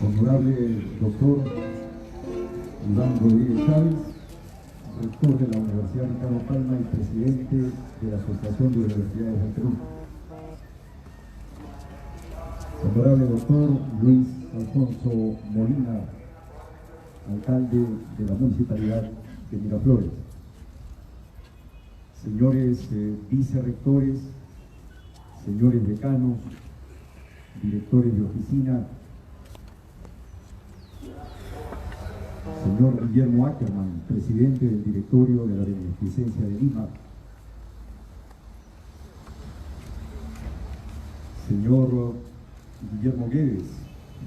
Honorable doctor Iván Rodríguez Chávez, rector de la Universidad Ricardo Palma y presidente de la Asociación de Universidades del Perú. Honorable doctor Luis Alfonso Molina, alcalde de la Municipalidad de Miraflores. Señores vicerrectores, señores decanos, directores de oficina, señor Guillermo Ackerman, presidente del directorio de la Beneficencia de Lima, señor Guillermo Guedes,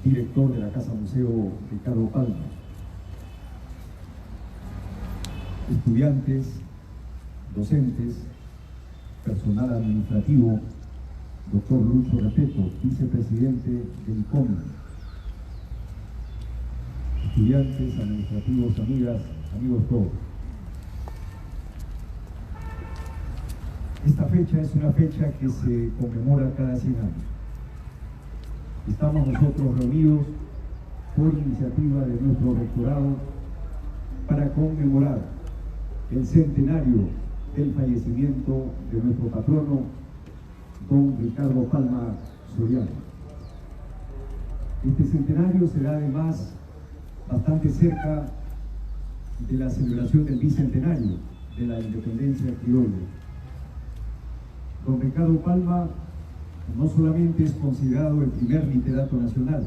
director de la Casa Museo Ricardo Palma, estudiantes, docentes, personal administrativo, doctor Lucho Repeto, vicepresidente del ICOM, estudiantes, administrativos, amigas, amigos todos. Esta fecha es una fecha que se conmemora cada 100 años. Estamos nosotros reunidos por iniciativa de nuestro rectorado para conmemorar el centenario del fallecimiento de nuestro patrono, don Ricardo Palma Soriano. Este centenario será además bastante cerca de la celebración del bicentenario de la independencia criolla. Don Ricardo Palma no solamente es considerado el primer literato nacional,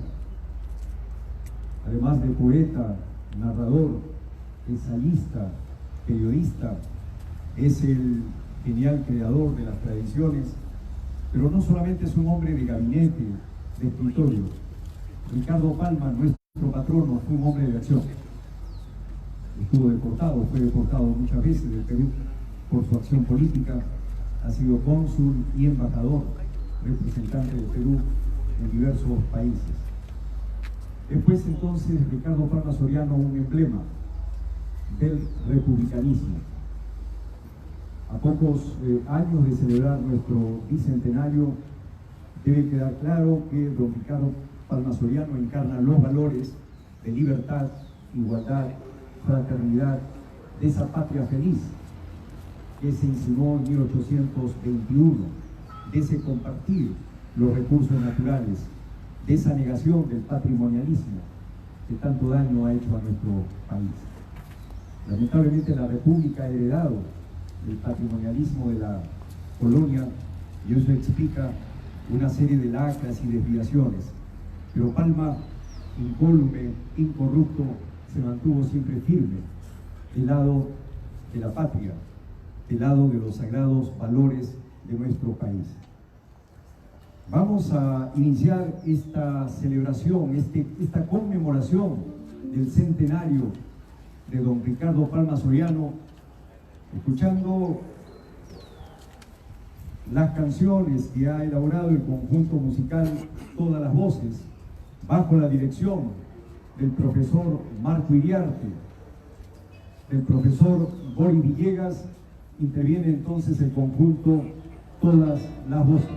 además de poeta, narrador, ensayista, periodista, es el genial creador de las tradiciones, pero no solamente es un hombre de gabinete, de escritorio. Ricardo Palma, nuestro patrono, fue un hombre de acción. Estuvo deportado, fue deportado muchas veces del Perú por su acción política, ha sido cónsul y embajador, representante del Perú en diversos países. Después entonces Ricardo Palma Soriano, un emblema del republicanismo. A pocos años de celebrar nuestro bicentenario, debe quedar claro que don Ricardo Palma Soriano encarna los valores de libertad, igualdad, fraternidad, de esa patria feliz que se insinuó en 1821, de ese compartir los recursos naturales, de esa negación del patrimonialismo que tanto daño ha hecho a nuestro país. Lamentablemente la República ha heredado el patrimonialismo de la colonia y eso explica una serie de lacras y desviaciones. Pero Palma, incólume, incorrupto, se mantuvo siempre firme del lado de la patria, del lado de los sagrados valores de nuestro país. Vamos a iniciar esta celebración, esta conmemoración del centenario de don Ricardo Palma Soriano, escuchando las canciones que ha elaborado el conjunto musical Todas las Voces, bajo la dirección del profesor Marco Iriarte, del profesor Boris Villegas. Interviene entonces el conjunto Todas las Voces.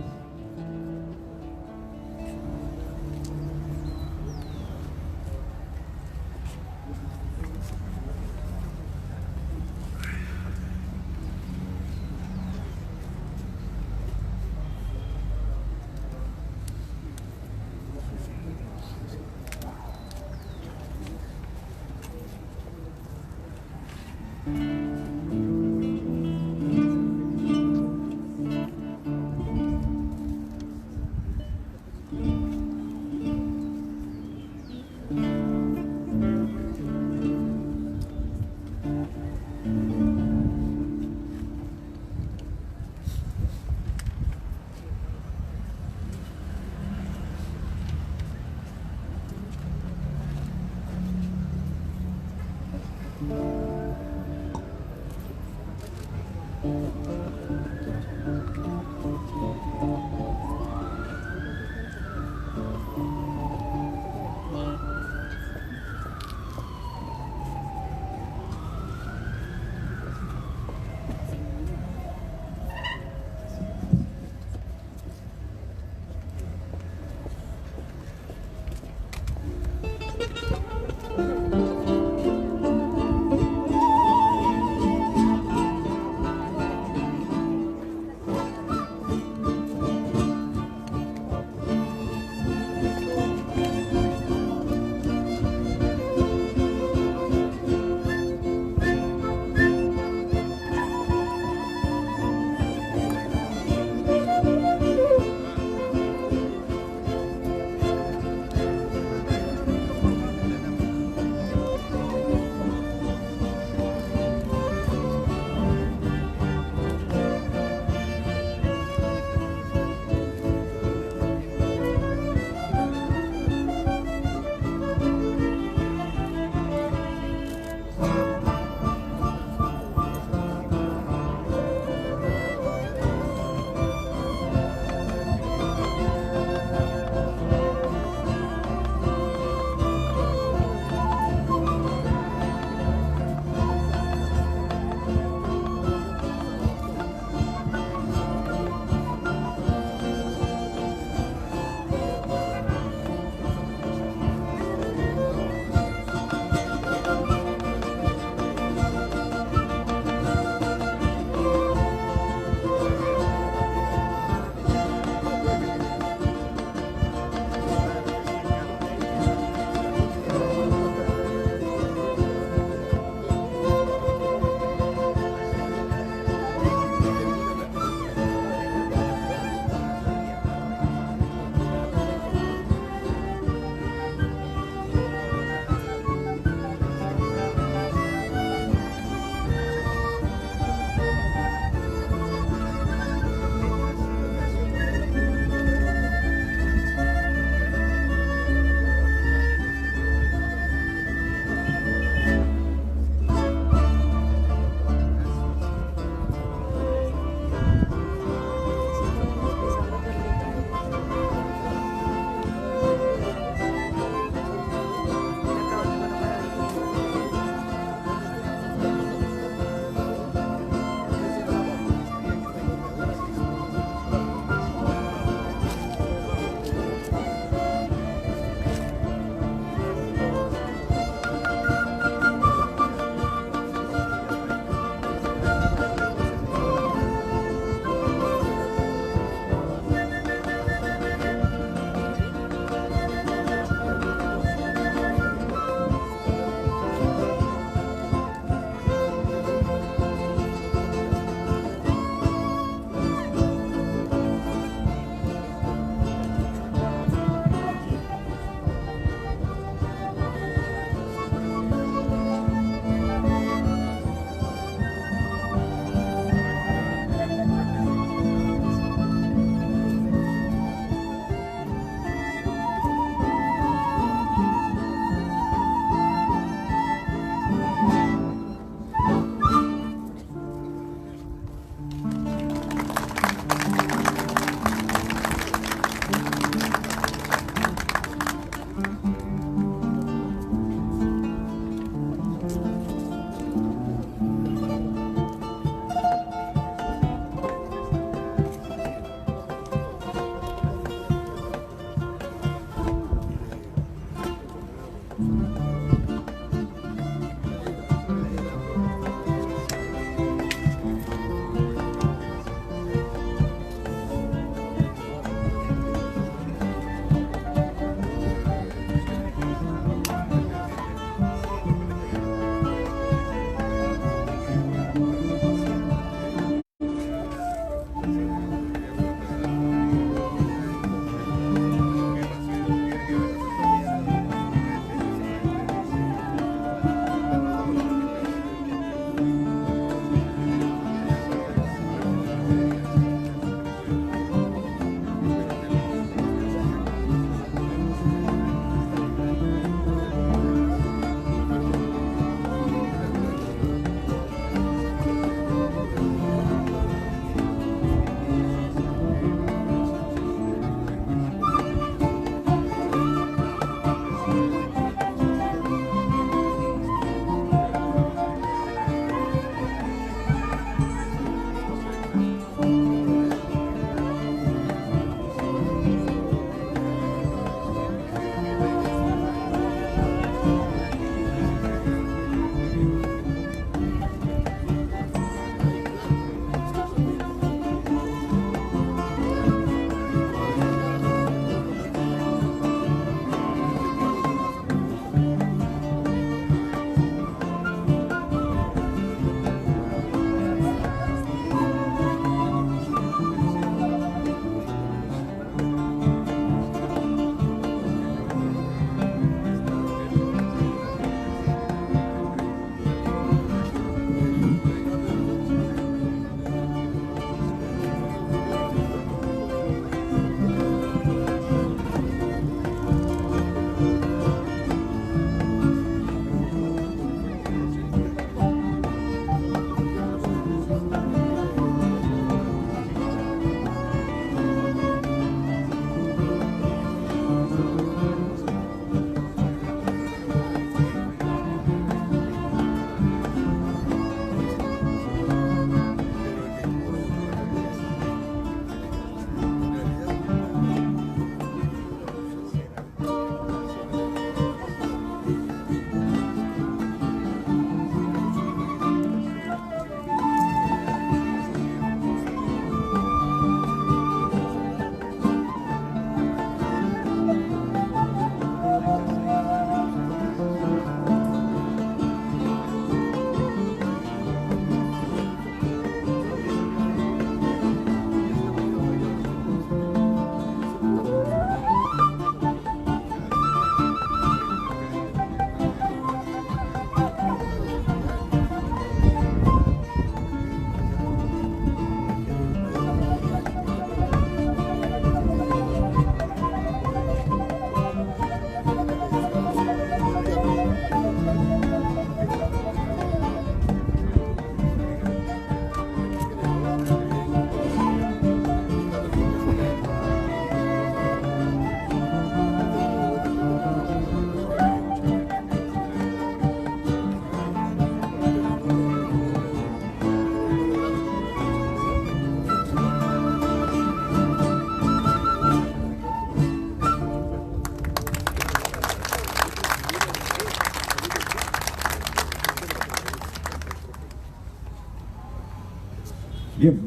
Bien,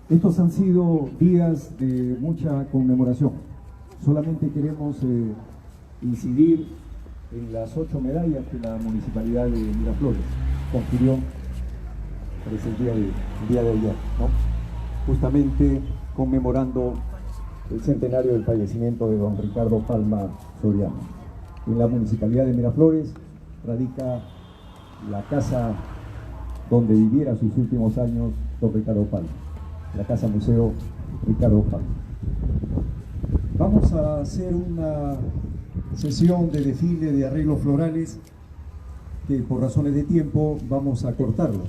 estos han sido días de mucha conmemoración. Solamente queremos incidir en las 8 medallas que la Municipalidad de Miraflores confirió el día de ayer, ¿no? Justamente conmemorando el centenario del fallecimiento de don Ricardo Palma Soriano. En la Municipalidad de Miraflores radica la casa donde viviera sus últimos años don Ricardo Palma, la Casa Museo Ricardo Palma. Vamos a hacer una sesión de desfile de arreglos florales que por razones de tiempo vamos a cortarlos.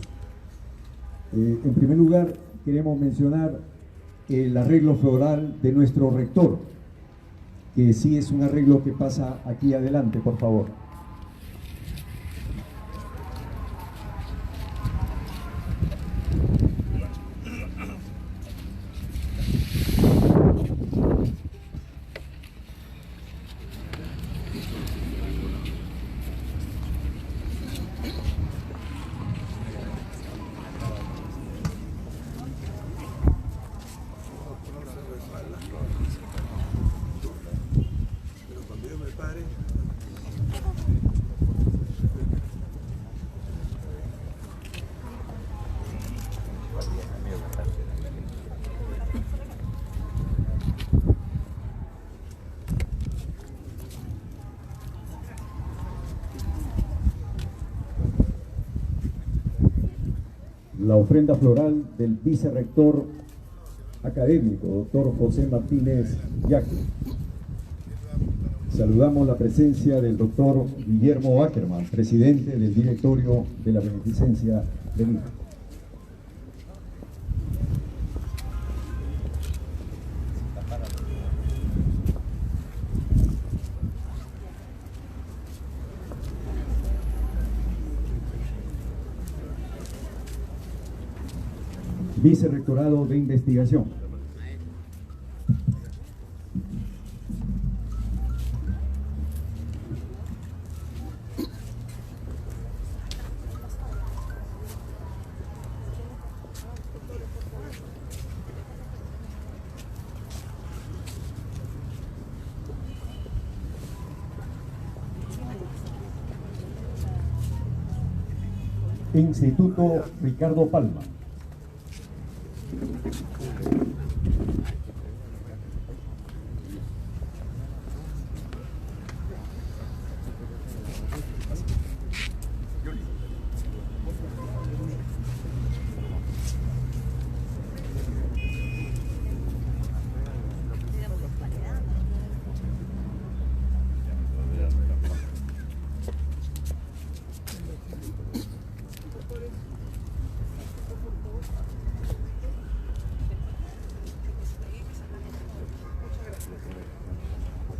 En primer lugar, queremos mencionar el arreglo floral de nuestro rector, que sí es un arreglo que pasa aquí adelante, por favor. La ofrenda floral del vicerrector académico, doctor José Martínez Yaque. Saludamos la presencia del doctor Guillermo Ackerman, presidente del directorio de la Beneficencia de Lima. Vicerrectorado de Investigación. Instituto Ricardo Palma.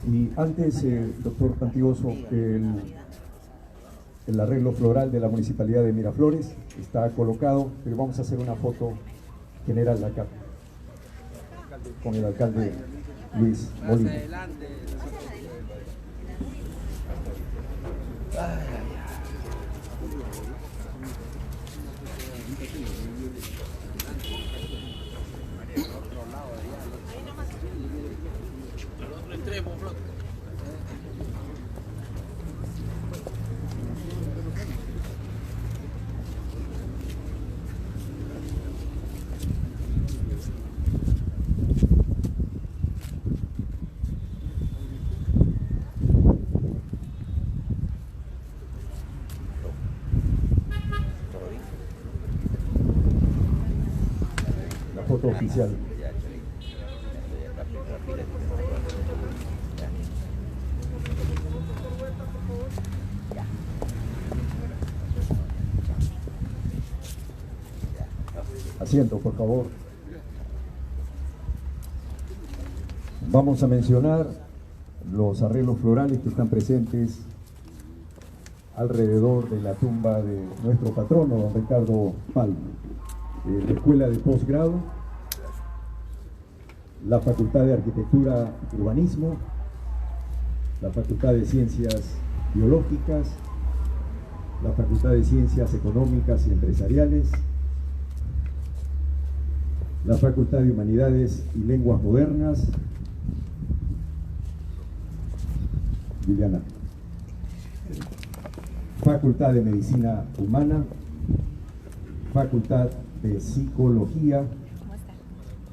Y antes, doctor Pantioso, el arreglo floral de la Municipalidad de Miraflores está colocado, pero vamos a hacer una foto general acá con el alcalde Luis Molina. La foto oficial. Asiento, por favor. Vamos a mencionar los arreglos florales que están presentes alrededor de la tumba de nuestro patrono, don Ricardo Palma. La Escuela de Posgrado, la Facultad de Arquitectura y Urbanismo, la Facultad de Ciencias Biológicas, la Facultad de Ciencias Económicas y Empresariales, la Facultad de Humanidades y Lenguas Modernas, Liliana. Facultad de Medicina Humana, Facultad de Psicología,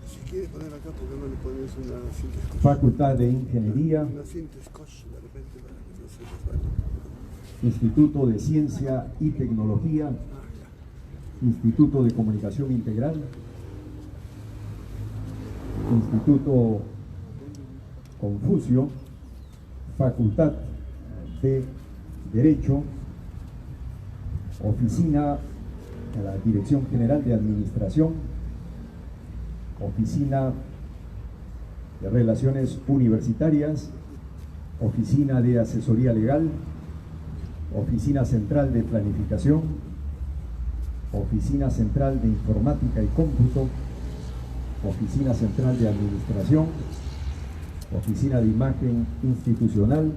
Si quieres poner acá, ¿por qué no le pones una cinta scotch? Facultad de Ingeniería, Una cinta scotch, de repente, para que no se resbale. Instituto de Ciencia y Tecnología, Instituto de Comunicación Integral, Instituto Confucio, Facultad de Derecho, Oficina de la Dirección General de Administración, Oficina de Relaciones Universitarias, Oficina de Asesoría Legal, Oficina Central de Planificación, Oficina Central de Informática y Cómputo, Oficina Central de Administración, Oficina de Imagen Institucional,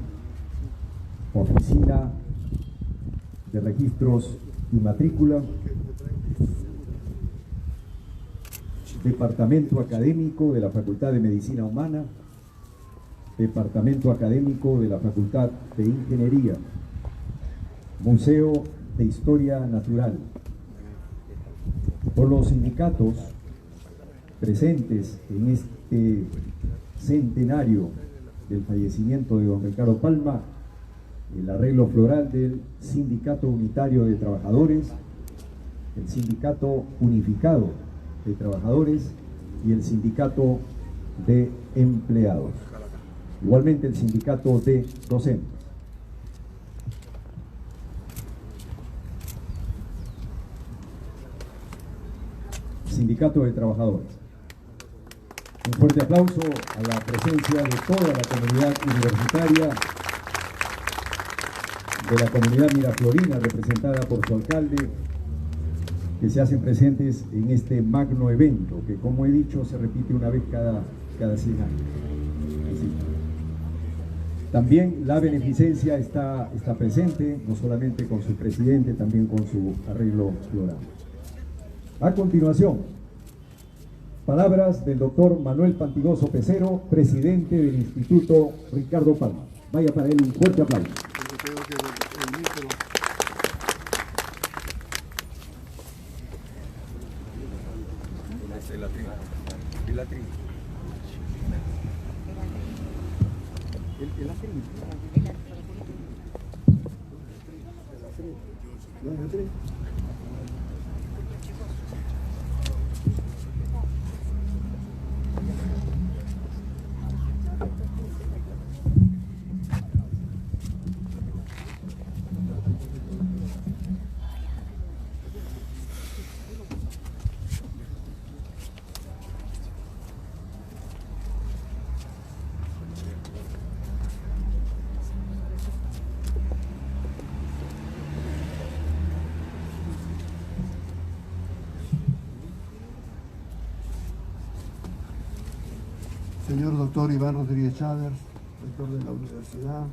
Oficina de Registros y Matrícula, Departamento Académico de la Facultad de Medicina Humana, Departamento Académico de la Facultad de Ingeniería, Museo de Historia Natural. Por los sindicatos presentes en este centenario del fallecimiento de don Ricardo Palma, el arreglo floral del Sindicato Unitario de Trabajadores, el Sindicato Unificado de Trabajadores y el Sindicato de Empleados. Igualmente el Sindicato de Docentes. Sindicato de Trabajadores. Un fuerte aplauso a la presencia de toda la comunidad universitaria, de la comunidad miraflorina representada por su alcalde, que se hacen presentes en este magno evento, que como he dicho se repite una vez cada 100 años. Así. También la beneficencia está presente, no solamente con su presidente, también con su arreglo floral. A continuación, palabras del doctor Manuel Pantigoso Pecero, presidente del Instituto Ricardo Palma. Vaya para él un fuerte aplauso. Creo que el micro. Señor doctor Iván Rodríguez Chávez, rector de la universidad,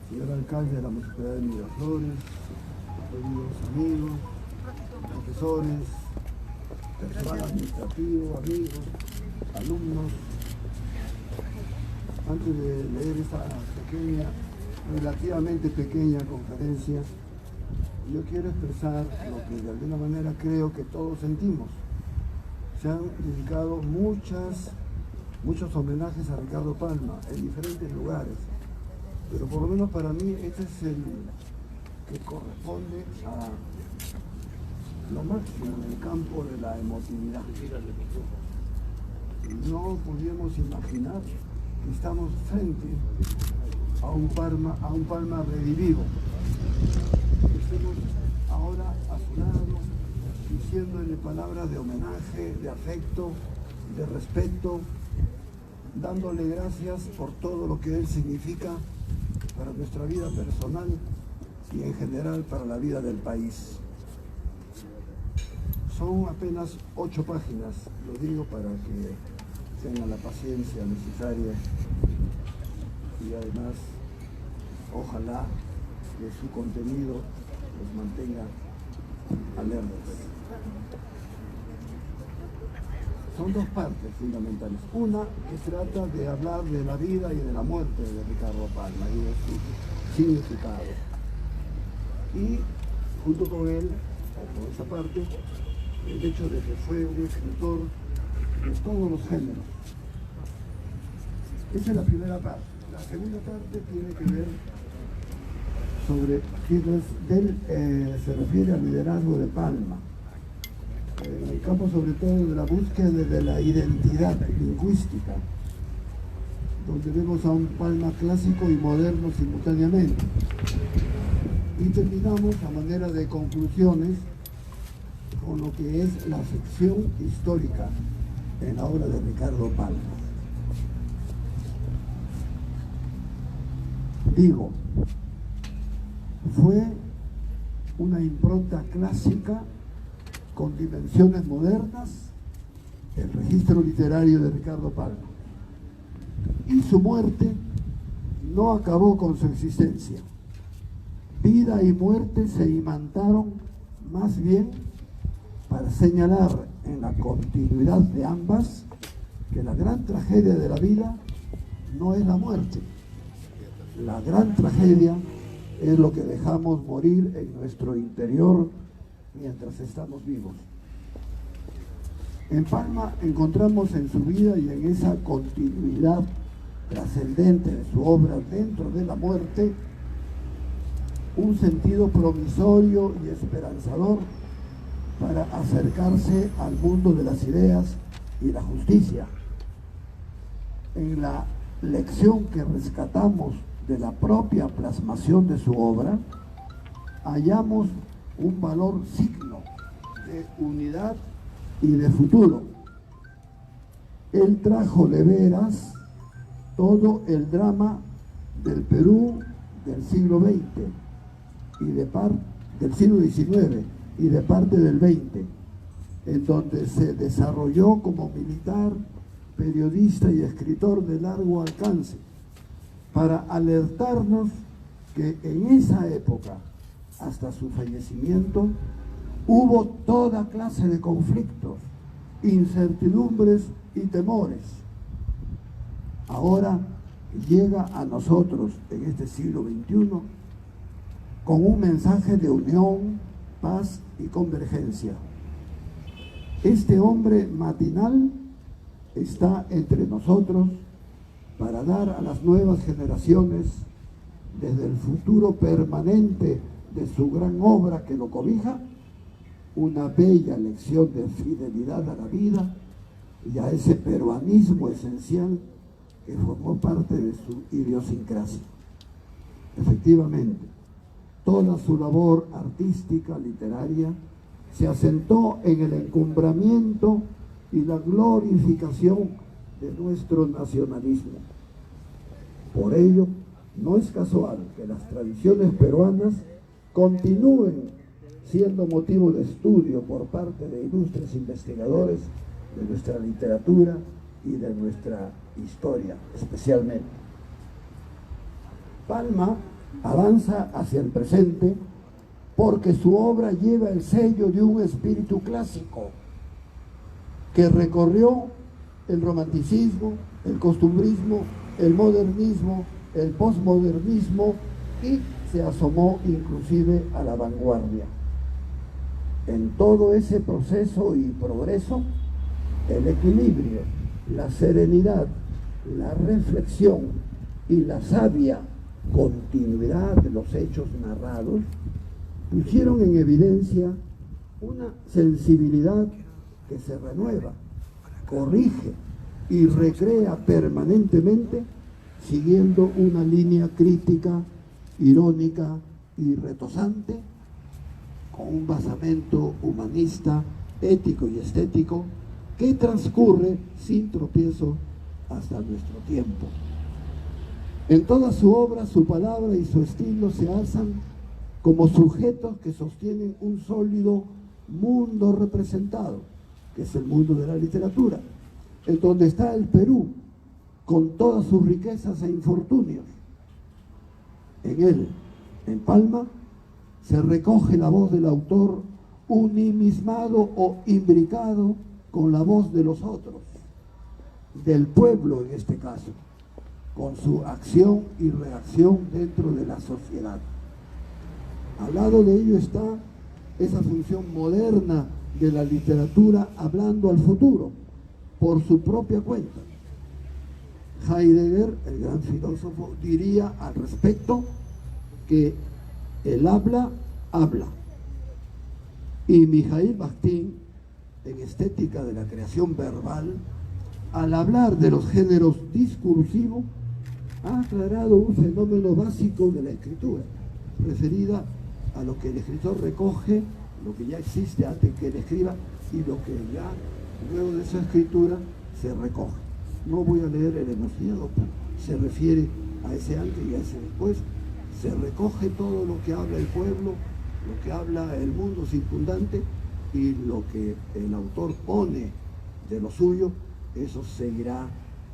señor alcalde de la Municipalidad de Miraflores, queridos amigos, profesores, personal administrativo, amigos, alumnos. Antes de leer esta pequeña, relativamente pequeña conferencia, yo quiero expresar lo que de alguna manera creo que todos sentimos. Se han dedicado muchos homenajes a Ricardo Palma en diferentes lugares, pero por lo menos para mí este es el que corresponde a lo máximo en el campo de la emotividad. No podíamos imaginar que estamos frente a un Palma revivido. Estemos ahora a su lado, diciéndole palabras de homenaje, de afecto, de respeto, dándole gracias por todo lo que él significa para nuestra vida personal y en general para la vida del país. Son apenas 8 páginas, lo digo para que tengan la paciencia necesaria y además ojalá que su contenido los mantenga alertas. son dos partes fundamentales. Una que trata de hablar de la vida y de la muerte de Ricardo Palma y de su significado. Y junto con él, o con esa parte, el hecho de que fue un escritor de todos los géneros. Esa es la primera parte. La segunda parte tiene que ver sobre, se refiere al liderazgo de Palma, en el campo sobre todo de la búsqueda de la identidad lingüística, donde vemos a un Palma clásico y moderno simultáneamente. Y terminamos a manera de conclusiones con lo que es la sección histórica en la obra de Ricardo Palma. Digo, fue una impronta clásica con dimensiones modernas, el registro literario de Ricardo Palma. Y su muerte no acabó con su existencia. Vida y muerte se imantaron más bien para señalar en la continuidad de ambas que la gran tragedia de la vida no es la muerte. La gran tragedia es lo que dejamos morir en nuestro interior mientras estamos vivos. En Palma encontramos en su vida y en esa continuidad trascendente de su obra dentro de la muerte un sentido promisorio y esperanzador para acercarse al mundo de las ideas y la justicia. En la lección que rescatamos de la propia plasmación de su obra, hallamos un valor signo de unidad y de futuro. Él trajo de veras todo el drama del Perú del siglo XX y del siglo XIX y de parte del XX, en donde se desarrolló como militar, periodista y escritor de largo alcance, para alertarnos que en esa época, hasta su fallecimiento, hubo toda clase de conflictos, incertidumbres y temores. Ahora llega a nosotros en este siglo XXI con un mensaje de unión, paz y convergencia. Este hombre matinal está entre nosotros para dar a las nuevas generaciones, desde el futuro permanente de su gran obra que lo cobija, una bella lección de fidelidad a la vida y a ese peruanismo esencial que formó parte de su idiosincrasia. Efectivamente, toda su labor artística, literaria, se asentó en el encumbramiento y la glorificación de nuestro nacionalismo. Por ello, no es casual que las tradiciones peruanas continúen siendo motivo de estudio por parte de ilustres investigadores de nuestra literatura y de nuestra historia, especialmente. Palma avanza hacia el presente porque su obra lleva el sello de un espíritu clásico que recorrió el romanticismo, el costumbrismo, el modernismo, el posmodernismo y se asomó inclusive a la vanguardia. En todo ese proceso y progreso, el equilibrio, la serenidad, la reflexión y la sabia continuidad de los hechos narrados pusieron en evidencia una sensibilidad que se renueva, corrige y recrea permanentemente, siguiendo una línea crítica, irónica y retosante, con un basamento humanista, ético y estético, que transcurre sin tropiezo hasta nuestro tiempo. En toda su obra, su palabra y su estilo se alzan como sujetos que sostienen un sólido mundo representado, que es el mundo de la literatura, en donde está el Perú, con todas sus riquezas e infortunios. En él, en Palma, se recoge la voz del autor unimismado o imbricado con la voz de los otros, del pueblo en este caso, con su acción y reacción dentro de la sociedad. Al lado de ello está esa función moderna de la literatura hablando al futuro, por su propia cuenta. Heidegger, el gran filósofo, diría al respecto que el habla, habla. Y Mikhail Bakhtin, en Estética de la Creación Verbal, al hablar de los géneros discursivos, ha aclarado un fenómeno básico de la escritura, referida a lo que el escritor recoge, lo que ya existe antes que él escriba, y lo que ya luego de esa escritura se recoge. No voy a leer el enunciado, pero se refiere a ese antes y a ese después. Se recoge todo lo que habla el pueblo, lo que habla el mundo circundante, y lo que el autor pone de lo suyo, eso seguirá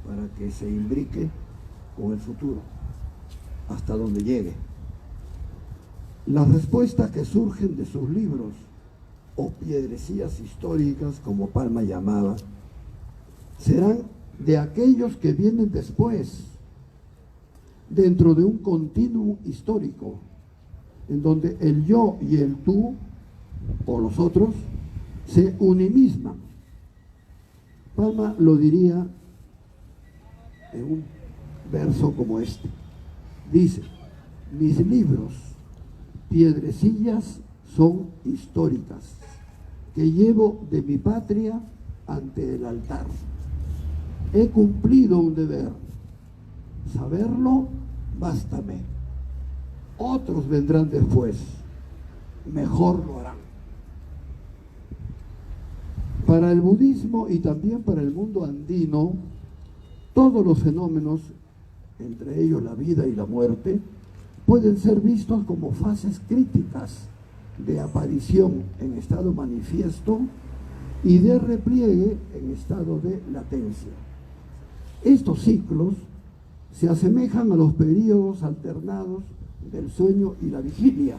para que se imbrique con el futuro, hasta donde llegue. Las respuestas que surgen de sus libros, o piedrecillas históricas, como Palma llamaba, serán de aquellos que vienen después, dentro de un continuo histórico, en donde el yo y el tú, o los otros, se unimisman. Palma lo diría en un verso como este. Dice: mis libros, piedrecillas son históricas, que llevo de mi patria ante el altar. He cumplido un deber, saberlo, bástame. Otros vendrán después, mejor lo harán. Para el budismo y también para el mundo andino, todos los fenómenos, entre ellos la vida y la muerte, pueden ser vistos como fases críticas de aparición en estado manifiesto y de repliegue en estado de latencia. Estos ciclos se asemejan a los periodos alternados del sueño y la vigilia.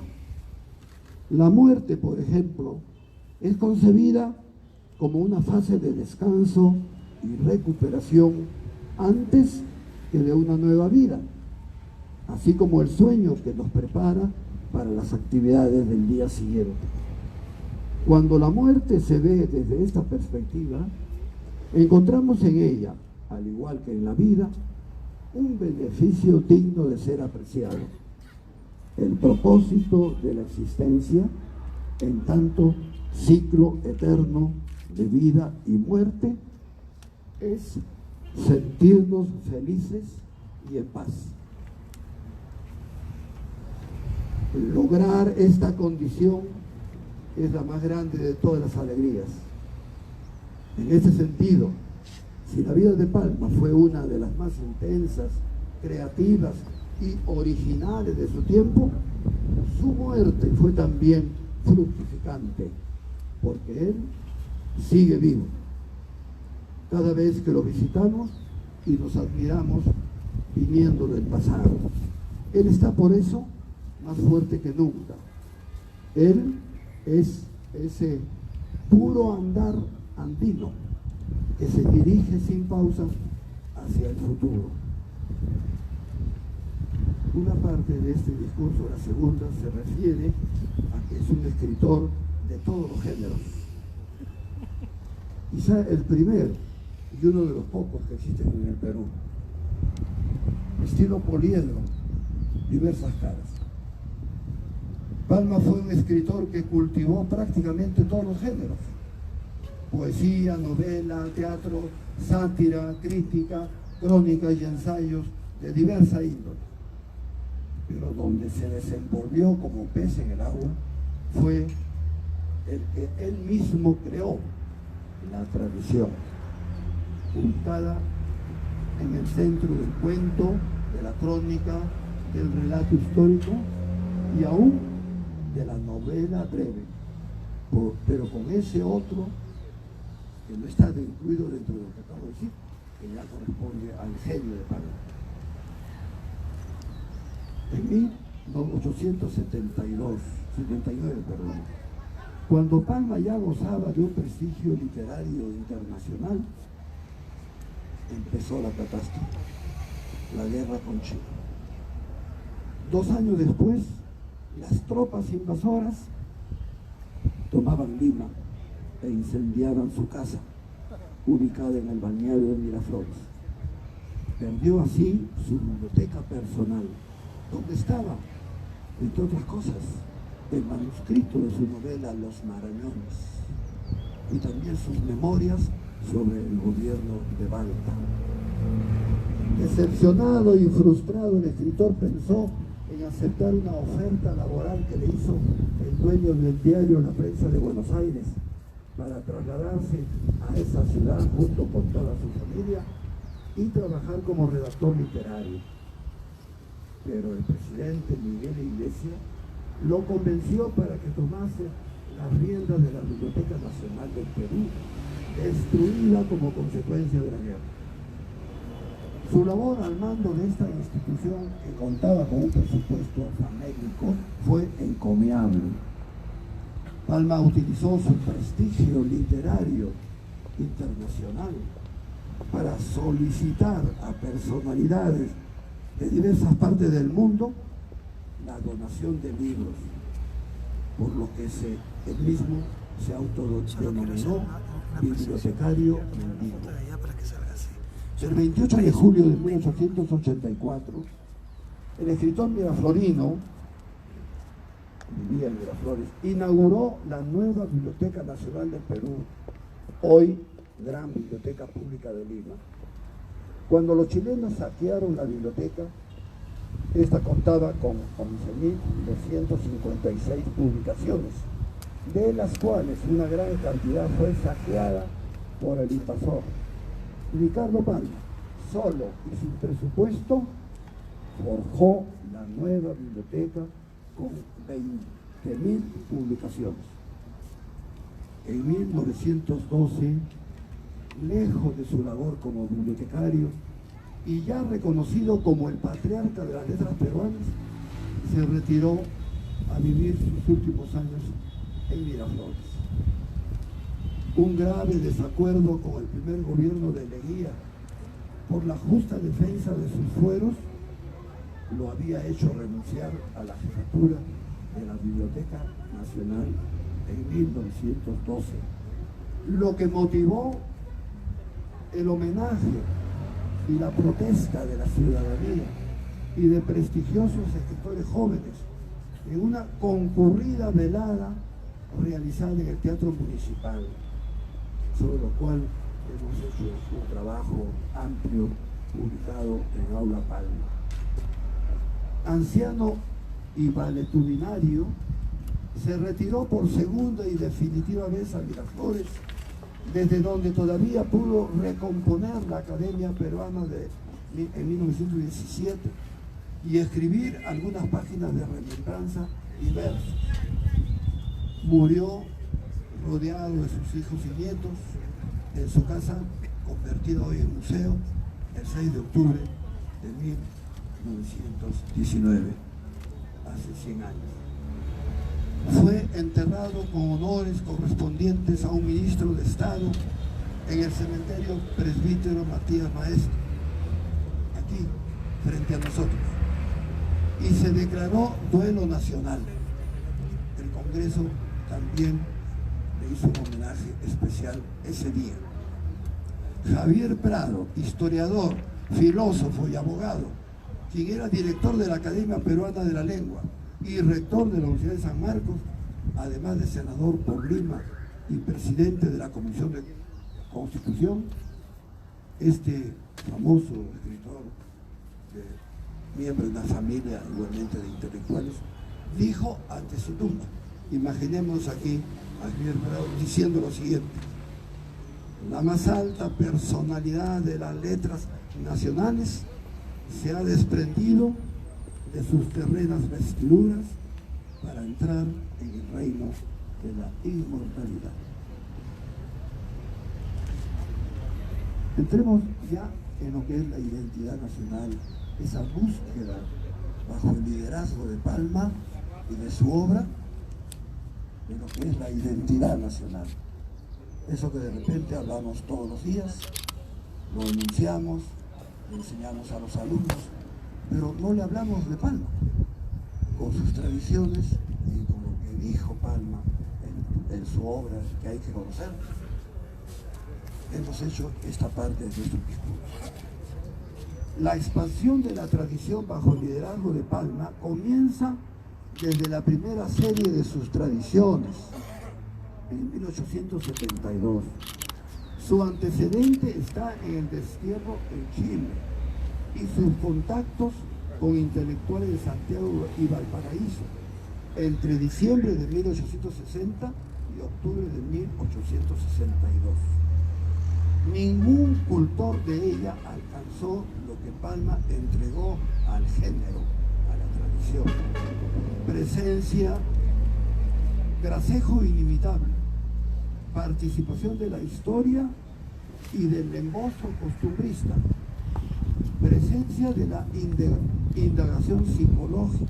La muerte, por ejemplo, es concebida como una fase de descanso y recuperación antes que de una nueva vida, así como el sueño que nos prepara para las actividades del día siguiente. Cuando la muerte se ve desde esta perspectiva, encontramos en ella, al igual que en la vida, un beneficio digno de ser apreciado. El propósito de la existencia, en tanto ciclo eterno de vida y muerte, es sentirnos felices y en paz. Lograr esta condición es la más grande de todas las alegrías. En ese sentido, si la vida de Palma fue una de las más intensas, creativas y originales de su tiempo, su muerte fue también fructificante, porque él sigue vivo. Cada vez que lo visitamos y nos admiramos viniendo del pasado, él está por eso más fuerte que nunca. Él es ese puro andar andino que se dirige sin pausa hacia el futuro. Una parte de este discurso, la segunda, se refiere a que es un escritor de todos los géneros. Quizá el primero y uno de los pocos que existen en el Perú. Estilo poliedro, diversas caras. Palma fue un escritor que cultivó prácticamente todos los géneros: poesía, novela, teatro, sátira, crítica, crónicas y ensayos de diversa índole. Pero donde se desenvolvió como pez en el agua fue el que él mismo creó, la tradición, ubicada en el centro del cuento, de la crónica, del relato histórico y aún de la novela breve, pero con ese otro que no está incluido dentro de lo que acabo de decir, que ya corresponde al genio de Palma. En 1879, Cuando Palma ya gozaba de un prestigio literario internacional, empezó la catástrofe, la guerra con Chile. 2 años después, las tropas invasoras tomaban Lima e incendiaban su casa, ubicada en el balneario de Miraflores. Perdió así su biblioteca personal, donde estaba, entre otras cosas, el manuscrito de su novela Los Marañones y también sus memorias sobre el gobierno de Balta. Decepcionado y frustrado, el escritor pensó en aceptar una oferta laboral que le hizo el dueño del diario La Prensa de Buenos Aires para trasladarse a esa ciudad junto con toda su familia y trabajar como redactor literario. Pero el presidente Miguel Iglesias lo convenció para que tomase las riendas de la Biblioteca Nacional del Perú, destruida como consecuencia de la guerra. Su labor al mando de esta institución, que contaba con un presupuesto famélico, fue encomiable. Palma utilizó su prestigio literario internacional para solicitar a personalidades de diversas partes del mundo la donación de libros, por lo que él mismo se autodenominó bibliotecario mendigo. El 28 de julio de 1884, el escritor miraflorino, vivía en Miraflores, inauguró la nueva Biblioteca Nacional del Perú, hoy Gran Biblioteca Pública de Lima. Cuando los chilenos saquearon la biblioteca, esta contaba con 11.256 publicaciones, de las cuales una gran cantidad fue saqueada por el invasor. Ricardo Palma, solo y sin presupuesto, forjó la nueva biblioteca con 20.000 publicaciones. En 1912, lejos de su labor como bibliotecario y ya reconocido como el patriarca de las letras peruanas, se retiró a vivir sus últimos años en Miraflores. Un grave desacuerdo con el primer gobierno de Leguía por la justa defensa de sus fueros lo había hecho renunciar a la jefatura de la Biblioteca Nacional en 1912, lo que motivó el homenaje y la protesta de la ciudadanía y de prestigiosos escritores jóvenes en una concurrida velada realizada en el Teatro Municipal, sobre lo cual hemos hecho un trabajo amplio publicado en Aula Palma. Anciano y valetudinario, se retiró por segunda y definitiva vez a Miraflores, desde donde todavía pudo recomponer la Academia Peruana en 1917 y escribir algunas páginas de remembranza y versos. Murió rodeado de sus hijos y nietos en su casa, convertida hoy en museo, el 6 de octubre de 1919, hace 100 años. Fue enterrado con honores correspondientes a un ministro de Estado en el cementerio Presbítero Matías Maestro, aquí, frente a nosotros. Y se declaró duelo nacional. El Congreso también le hizo un homenaje especial ese día. Javier Prado, historiador, filósofo y abogado, quien era director de la Academia Peruana de la Lengua y rector de la Universidad de San Marcos, además de senador por Lima y presidente de la Comisión de Constitución, este famoso escritor, miembro de una familia igualmente de intelectuales, dijo ante su tumba, imaginemos aquí a Javier Prado diciendo lo siguiente: la más alta personalidad de las letras nacionales se ha desprendido de sus terrenas vestiduras para entrar en el reino de la inmortalidad. Entremos ya en lo que es la identidad nacional, esa búsqueda bajo el liderazgo de Palma y de su obra de lo que es la identidad nacional. Eso que de repente hablamos todos los días, lo enunciamos, le enseñamos a los alumnos, pero no le hablamos de Palma, con sus tradiciones y con lo que dijo Palma en su obra que hay que conocer. Hemos hecho esta parte de nuestro discurso. La expansión de la tradición bajo el liderazgo de Palma comienza desde la primera serie de sus tradiciones, en 1872. Su antecedente está en el destierro en Chile y sus contactos con intelectuales de Santiago y Valparaíso entre diciembre de 1860 y octubre de 1862. Ningún cultor de ella alcanzó lo que Palma entregó al género, a la tradición. Presencia, gracejo inimitable, participación de la historia y del embozo costumbrista, presencia de la indagación psicológica,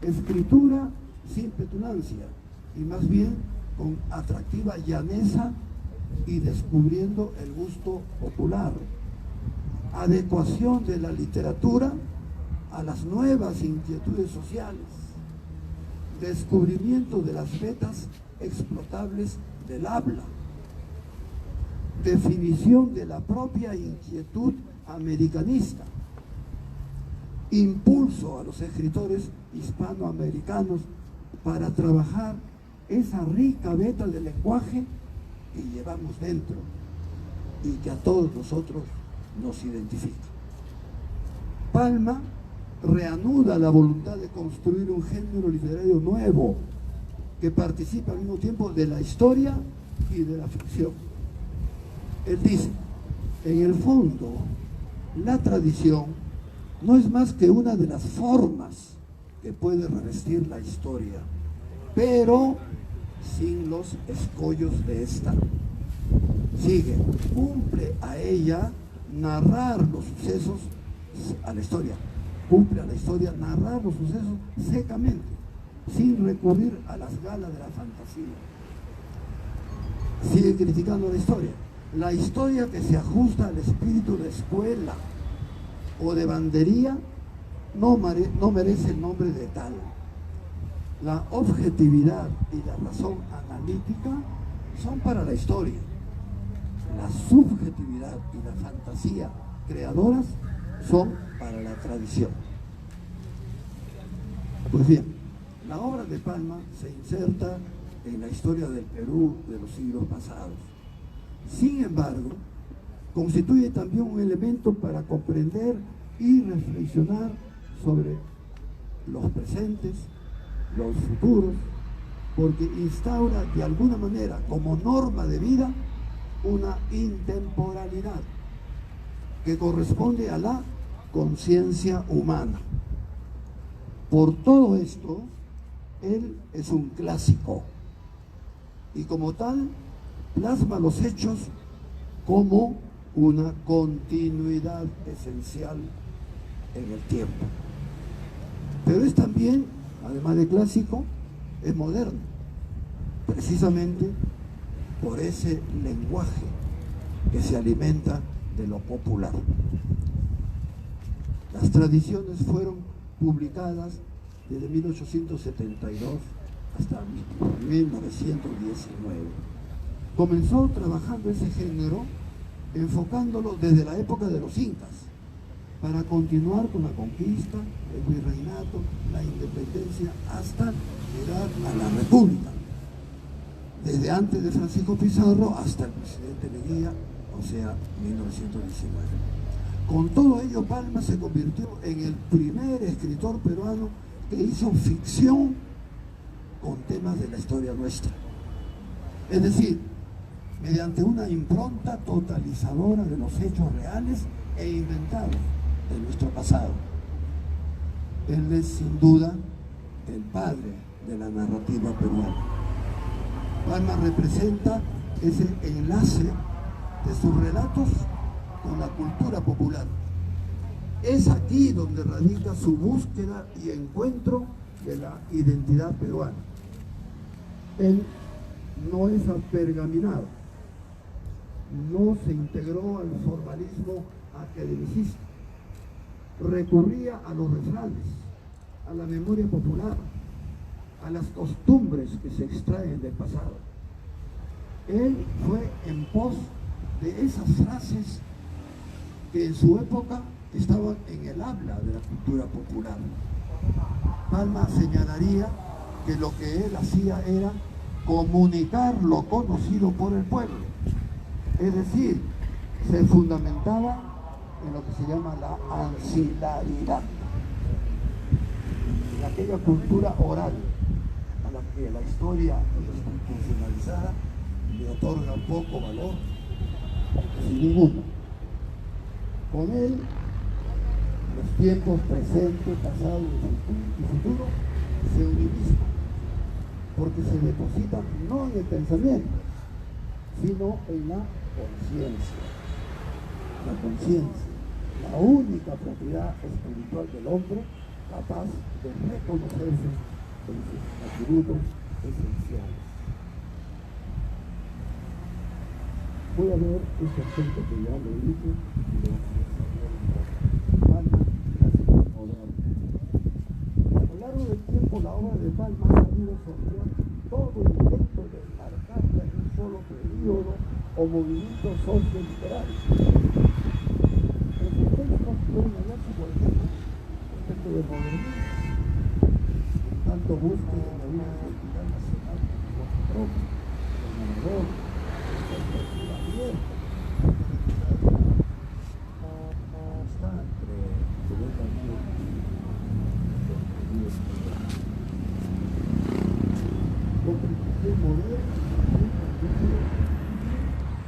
escritura sin petulancia y más bien con atractiva llaneza y descubriendo el gusto popular, adecuación de la literatura a las nuevas inquietudes sociales, descubrimiento de las vetas explotables del habla, definición de la propia inquietud americanista, impulso a los escritores hispanoamericanos para trabajar esa rica veta del lenguaje que llevamos dentro y que a todos nosotros nos identifica. Palma reanuda la voluntad de construir un género literario nuevo que participa al mismo tiempo de la historia y de la ficción. Él dice, en el fondo, la tradición no es más que una de las formas que puede revestir la historia, pero sin los escollos de esta. Sigue, cumple a ella narrar los sucesos a la historia, cumple a la historia narrar los sucesos secamente, sin recurrir a las galas de la fantasía. Sigue criticando la historia que se ajusta al espíritu de escuela o de bandería no merece el nombre de tal. La objetividad y la razón analítica son para la historia. La subjetividad y la fantasía creadoras son para la tradición. Pues bien, la obra de Palma se inserta en la historia del Perú de los siglos pasados. Sin embargo, constituye también un elemento para comprender y reflexionar sobre los presentes, los futuros, porque instaura de alguna manera como norma de vida una intemporalidad que corresponde a la conciencia humana. Por todo esto, él es un clásico y como tal plasma los hechos como una continuidad esencial en el tiempo. Pero es también, además de clásico, es moderno, precisamente por ese lenguaje que se alimenta de lo popular. Las tradiciones fueron publicadas desde 1872 hasta 1919. Comenzó trabajando ese género, enfocándolo desde la época de los incas, para continuar con la conquista, el virreinato, la independencia, hasta llegar a la república. Desde antes de Francisco Pizarro hasta el presidente Leguía, o sea, 1919. Con todo ello, Palma se convirtió en el primer escritor peruano que hizo ficción con temas de la historia nuestra. Es decir, mediante una impronta totalizadora de los hechos reales e inventados de nuestro pasado. Él es sin duda el padre de la narrativa peruana. Palma representa ese enlace de sus relatos con la cultura popular. Es aquí donde radica su búsqueda y encuentro de la identidad peruana. Él no es apergaminado, no se integró al formalismo academicista, recurría a los refranes, a la memoria popular, a las costumbres que se extraen del pasado. Él fue en pos de esas frases que en su época estaban en el habla de la cultura popular. Palma señalaría que lo que él hacía era comunicar lo conocido por el pueblo, es decir, se fundamentaba en lo que se llama la ancilaridad, en aquella cultura oral a la que la historia institucionalizada le otorga poco valor, sin ninguno. Con él, los tiempos presente, pasado y futuro se unifican, porque se depositan no en el pensamiento, sino en la conciencia. La conciencia, la única propiedad espiritual del hombre capaz de reconocerse en sus atributos esenciales. Voy a ver este aspecto que ya lo dije y lo Palma, clásico moderno. A lo largo del tiempo, la obra de Palma ha sabido sortear todo el intento de enmarcarla en un solo periodo o movimiento socio-literario. En sus textos pueden hallarse, por ejemplo, respecto del modernismo, en tanto busque de la vida identidad nacional como su propio, el narrador, la perspectiva abierta, está entre poeta y comprensión moderna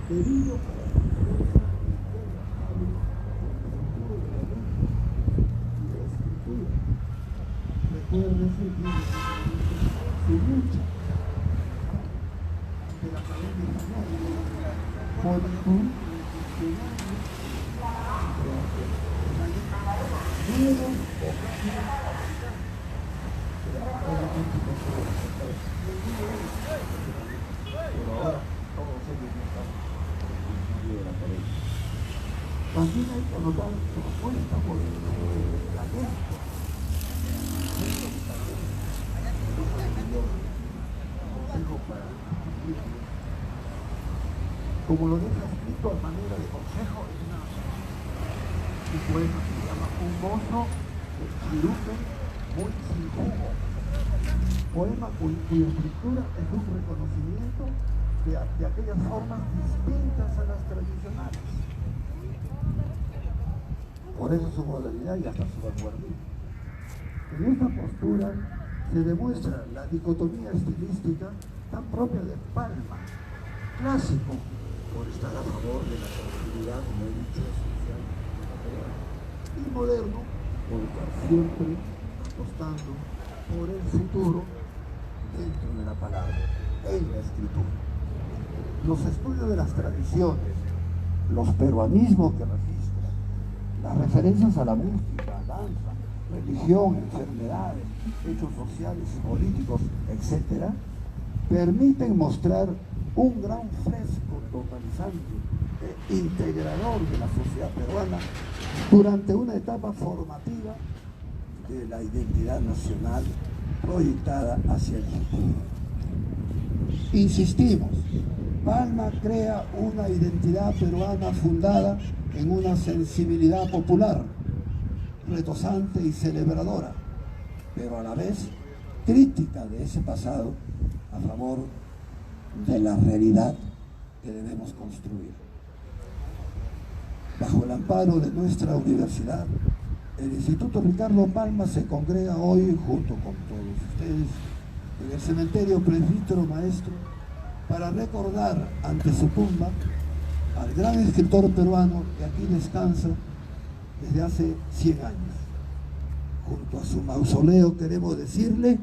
debido a la diferencia y la escritura. Recuérdese que su lucha ante la academia española por un nuevos también hay que anotar su apuesta por la guerra. Como lo deja escrito a manera de consejo en un poema que se llama Un mozo de Chirupe muy sin jugo. Poema cuya escritura es un reconocimiento de aquellas formas distintas a las tradicionales. Por eso su modalidad y hasta su vanguardismo. En esta postura se demuestra la dicotomía estilística tan propia de Palma, clásico por estar a favor de la tranquilidad, como he dicho, social, y moderno por estar siempre apostando por el futuro dentro de la palabra, en la escritura. Los estudios de las tradiciones, los peruanismos que registran, las referencias a la música, danza, religión, enfermedades, hechos sociales, políticos, etc., permiten mostrar un gran fresco totalizante e integrador de la sociedad peruana durante una etapa formativa de la identidad nacional proyectada hacia el futuro. Insistimos, Palma crea una identidad peruana fundada en una sensibilidad popular, retozante y celebradora, pero a la vez crítica de ese pasado a favor de la realidad que debemos construir. Bajo el amparo de nuestra universidad, el Instituto Ricardo Palma se congrega hoy junto con todos ustedes en el cementerio Presbítero Maestro para recordar ante su tumba al gran escritor peruano que aquí descansa desde hace 100 años. Junto a su mausoleo queremos decirle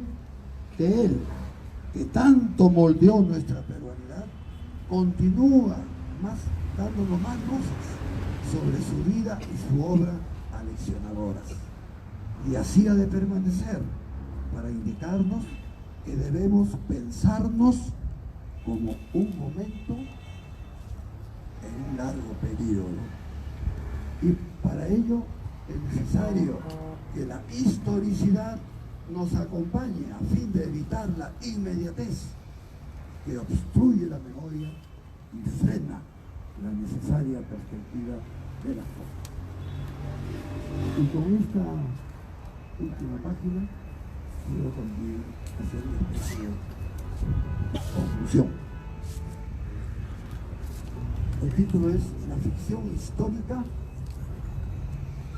que él, que tanto moldeó nuestra peruanidad, continúa dándonos más luces sobre su vida y su obra aleccionadoras. Y así ha de permanecer para indicarnos que debemos pensarnos como un momento en un largo periodo. Y para ello es necesario que la historicidad nos acompañe a fin de evitar la inmediatez que obstruye la memoria y frena la necesaria perspectiva de la forma. Y con esta última página quiero también hacer una especie de conclusión. El título es La ficción histórica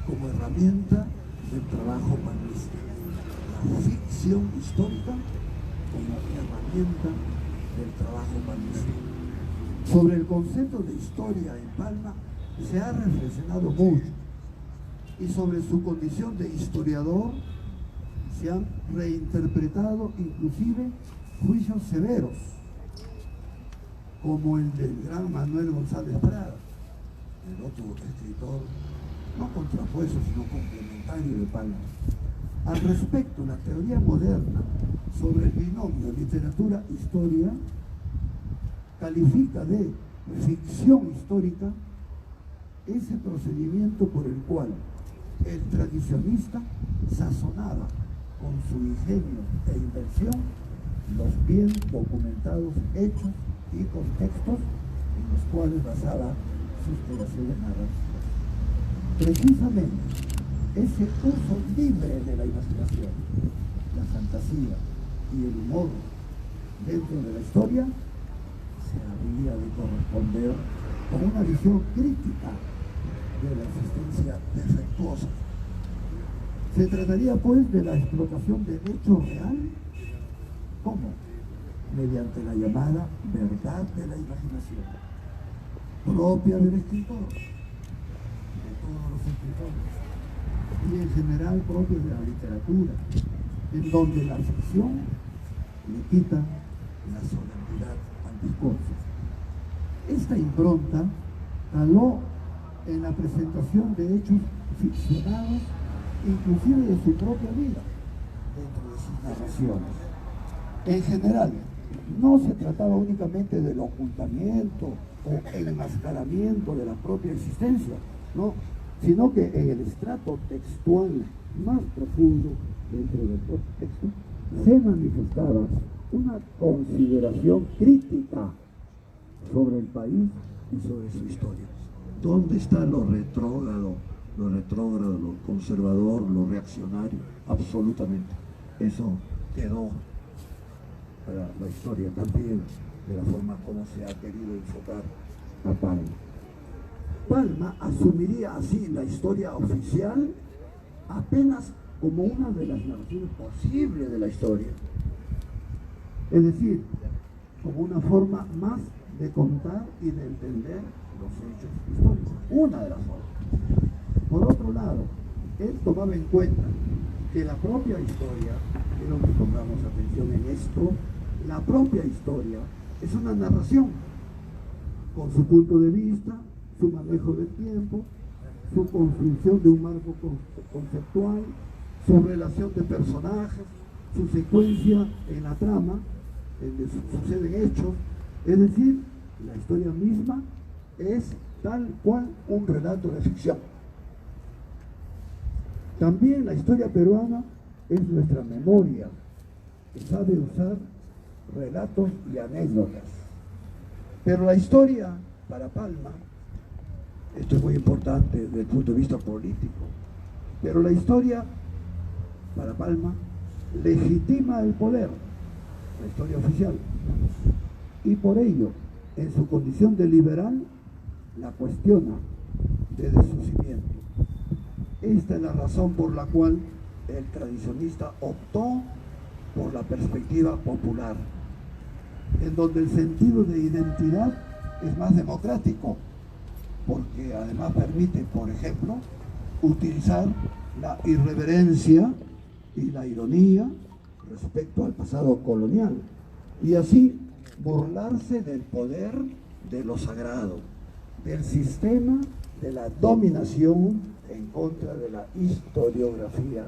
como herramienta del trabajo palmista. La ficción histórica como herramienta del trabajo palmista. Sobre el concepto de historia en Palma se ha reflexionado mucho, y sobre su condición de historiador se han reinterpretado inclusive juicios severos, como el del gran Manuel González Prada, el otro escritor no contrapuesto sino complementario de Palma. Al respecto, la teoría moderna sobre el binomio literatura-historia califica de ficción histórica ese procedimiento por el cual el tradicionista sazonaba con su ingenio e inversión los bien documentados hechos y contextos en los cuales basaba sus creaciones narrativas. Precisamente ese uso libre de la imaginación, la fantasía y el humor dentro de la historia se habría de corresponder con una visión crítica de la existencia defectuosa. Se trataría pues de la explotación del hecho real. ¿Cómo? Mediante la llamada verdad de la imaginación, propia del escritor, de todos los escritores, y en general propia de la literatura, en donde la ficción le quita la solemnidad al discurso. Esta impronta caló en la presentación de hechos ficcionados, inclusive de su propia vida, dentro de sus narraciones. En general, no se trataba únicamente del ocultamiento o el enmascaramiento de la propia existencia, no, sino que en el estrato textual más profundo dentro del propio texto se manifestaba una consideración crítica sobre el país y sobre su historia. ¿Dónde está lo retrógrado, lo conservador, lo reaccionario? Absolutamente. Eso quedó para la historia también, de la forma como se ha querido enfocar a Palma. Palma asumiría así la historia oficial apenas como una de las narraciones posibles de la historia. Es decir, como una forma más de contar y de entender los hechos históricos. Una de las formas. Por otro lado, él tomaba en cuenta que la propia historia, quiero que pongamos atención en esto, la propia historia es una narración con su punto de vista, su manejo del tiempo, su construcción de un marco conceptual, su relación de personajes, su secuencia en la trama, en donde suceden hechos. Es decir, la historia misma es tal cual un relato de ficción. También la historia peruana es nuestra memoria, que sabe usar relatos y anécdotas. Pero la historia para Palma, esto es muy importante desde el punto de vista político, pero la historia para Palma legitima el poder, la historia oficial, y por ello, en su condición de liberal, la cuestiona desde su cimiento. Esta es la razón por la cual el tradicionista optó por la perspectiva popular, en donde el sentido de identidad es más democrático, porque además permite, por ejemplo, utilizar la irreverencia y la ironía respecto al pasado colonial, y así burlarse del poder de lo sagrado, del sistema de la dominación en contra de la historiografía,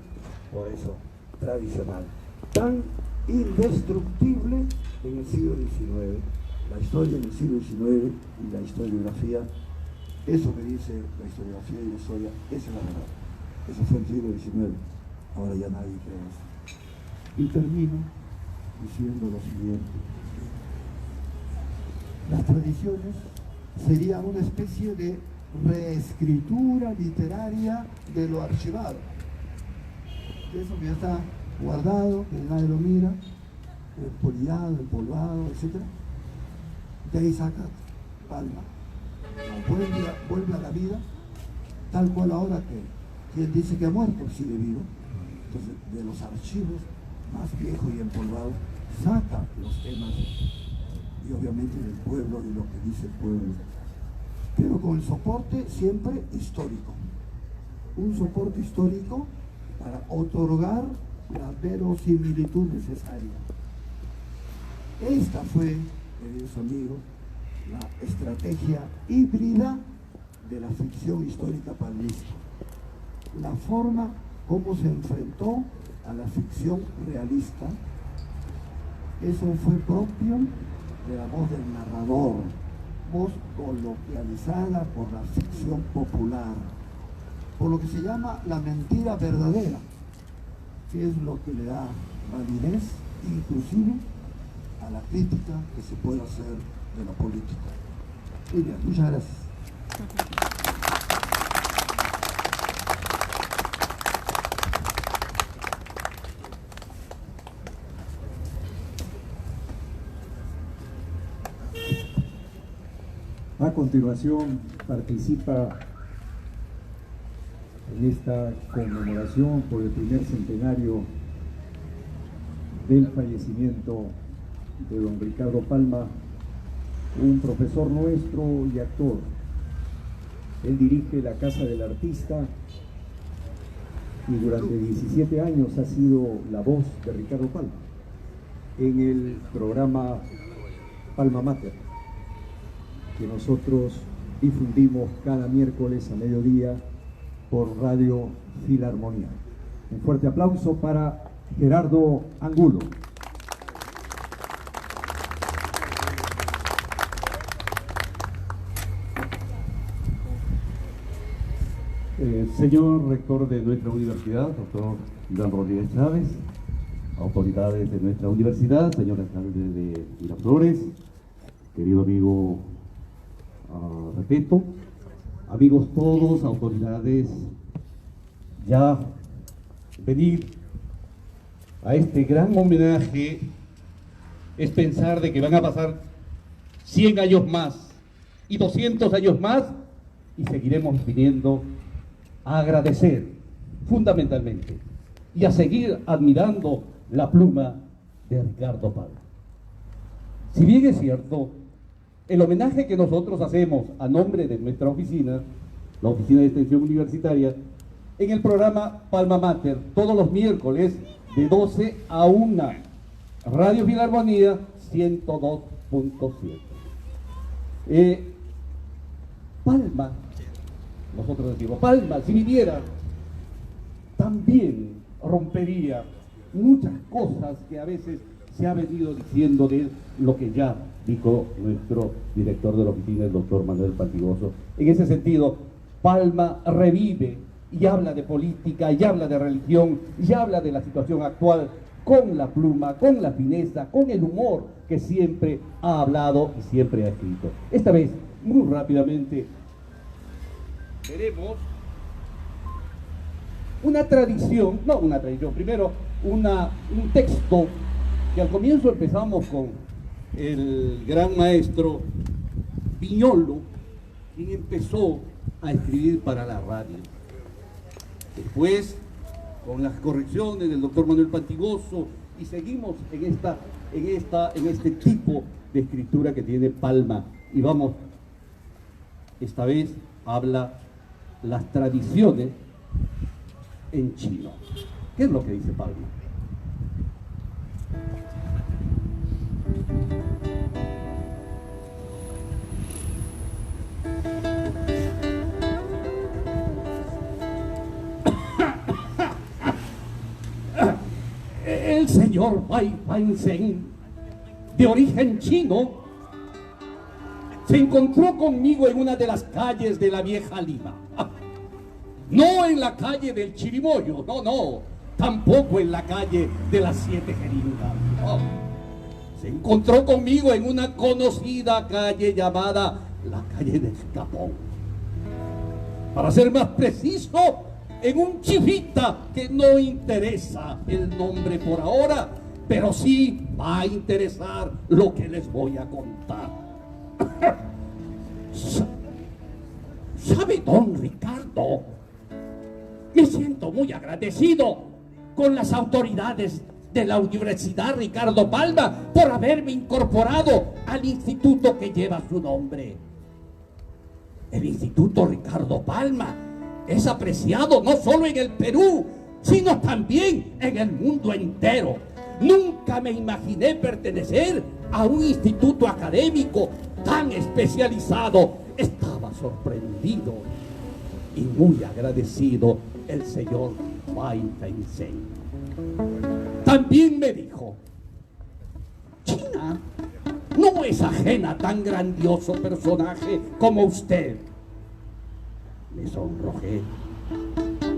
por eso tradicional, tan indestructible en el siglo XIX. La historia en el siglo XIX y la historiografía, eso que dice la historiografía y la historia, esa es la verdad. Eso fue el siglo XIX. Ahora ya nadie cree eso. Y termino diciendo lo siguiente. Las tradiciones serían una especie de reescritura literaria de lo archivado. Eso que ya está guardado, que nadie lo mira, empolillado, empolvado, etc. De ahí saca Palma. Vuelve a la vida, tal cual ahora que quien dice que ha muerto sigue vivo. Entonces, de los archivos más viejos y empolvados, saca los temas y obviamente del pueblo y lo que dice el pueblo, pero con el soporte siempre histórico. Un soporte histórico para otorgar la verosimilitud necesaria. Esta fue, queridos amigos, la estrategia híbrida de la ficción histórica palmista. La forma como se enfrentó a la ficción realista, eso fue propio de la voz del narrador, voz coloquializada por la ficción popular, por lo que se llama la mentira verdadera, que es lo que le da validez, inclusive, a la crítica que se puede hacer de la política. Lidia, muchas gracias. A continuación participa en esta conmemoración por el primer centenario del fallecimiento de don Ricardo Palma, un profesor nuestro y actor. Él dirige la Casa del Artista y durante 17 años ha sido la voz de Ricardo Palma en el programa Palma Mater, que nosotros difundimos cada miércoles a mediodía por Radio Filarmonía. Un fuerte aplauso para Gerardo Angulo. Señor rector de nuestra universidad, doctor Iván Rodríguez Chávez, autoridades de nuestra universidad, señor alcalde de Miraflores, querido amigo Repeto, amigos todos, autoridades, ya venir a este gran homenaje es pensar de que van a pasar 100 años más y 200 años más y seguiremos viniendo a agradecer fundamentalmente y a seguir admirando la pluma de Ricardo Palma. Si bien es cierto, el homenaje que nosotros hacemos a nombre de nuestra oficina, la Oficina de Extensión Universitaria, en el programa Palma Mater, todos los miércoles de 12 a 1, Radio Filarmonía 102.7. Palma, nosotros decimos, Palma, si viviera, también rompería muchas cosas que a veces se ha venido diciendo de él, lo que ya dijo nuestro director de la oficina, el doctor Manuel Pantigoso. En ese sentido, Palma revive y habla de política, y habla de religión, y habla de la situación actual con la pluma, con la fineza, con el humor que siempre ha hablado y siempre ha escrito. Esta vez, muy rápidamente, veremos una tradición, no una tradición, primero un texto que al comienzo empezamos con el gran maestro Viñolo, quien empezó a escribir para la radio. Después, con las correcciones del doctor Manuel Pantigoso, y seguimos en este tipo de escritura que tiene Palma. Y vamos, esta vez habla las tradiciones en chino. ¿Qué es lo que dice Palma? El señor Bai Fanzhen, de origen chino, se encontró conmigo en una de las calles de la vieja Lima. No en la calle del Chirimoyo, no, tampoco en la calle de las 7 jeringas. No. Se encontró conmigo en una conocida calle llamada la calle del Capón. Para ser más preciso, en un chivita que no interesa el nombre por ahora, pero sí va a interesar lo que les voy a contar. ¿Sabe, don Ricardo? Me siento muy agradecido con las autoridades de la Universidad Ricardo Palma por haberme incorporado al instituto que lleva su nombre. El Instituto Ricardo Palma es apreciado no solo en el Perú, sino también en el mundo entero. Nunca me imaginé pertenecer a un instituto académico tan especializado. Estaba sorprendido y muy agradecido el señor Bai Fanzhen. También me dijo: China no es ajena a tan grandioso personaje como usted. Me sonrojé,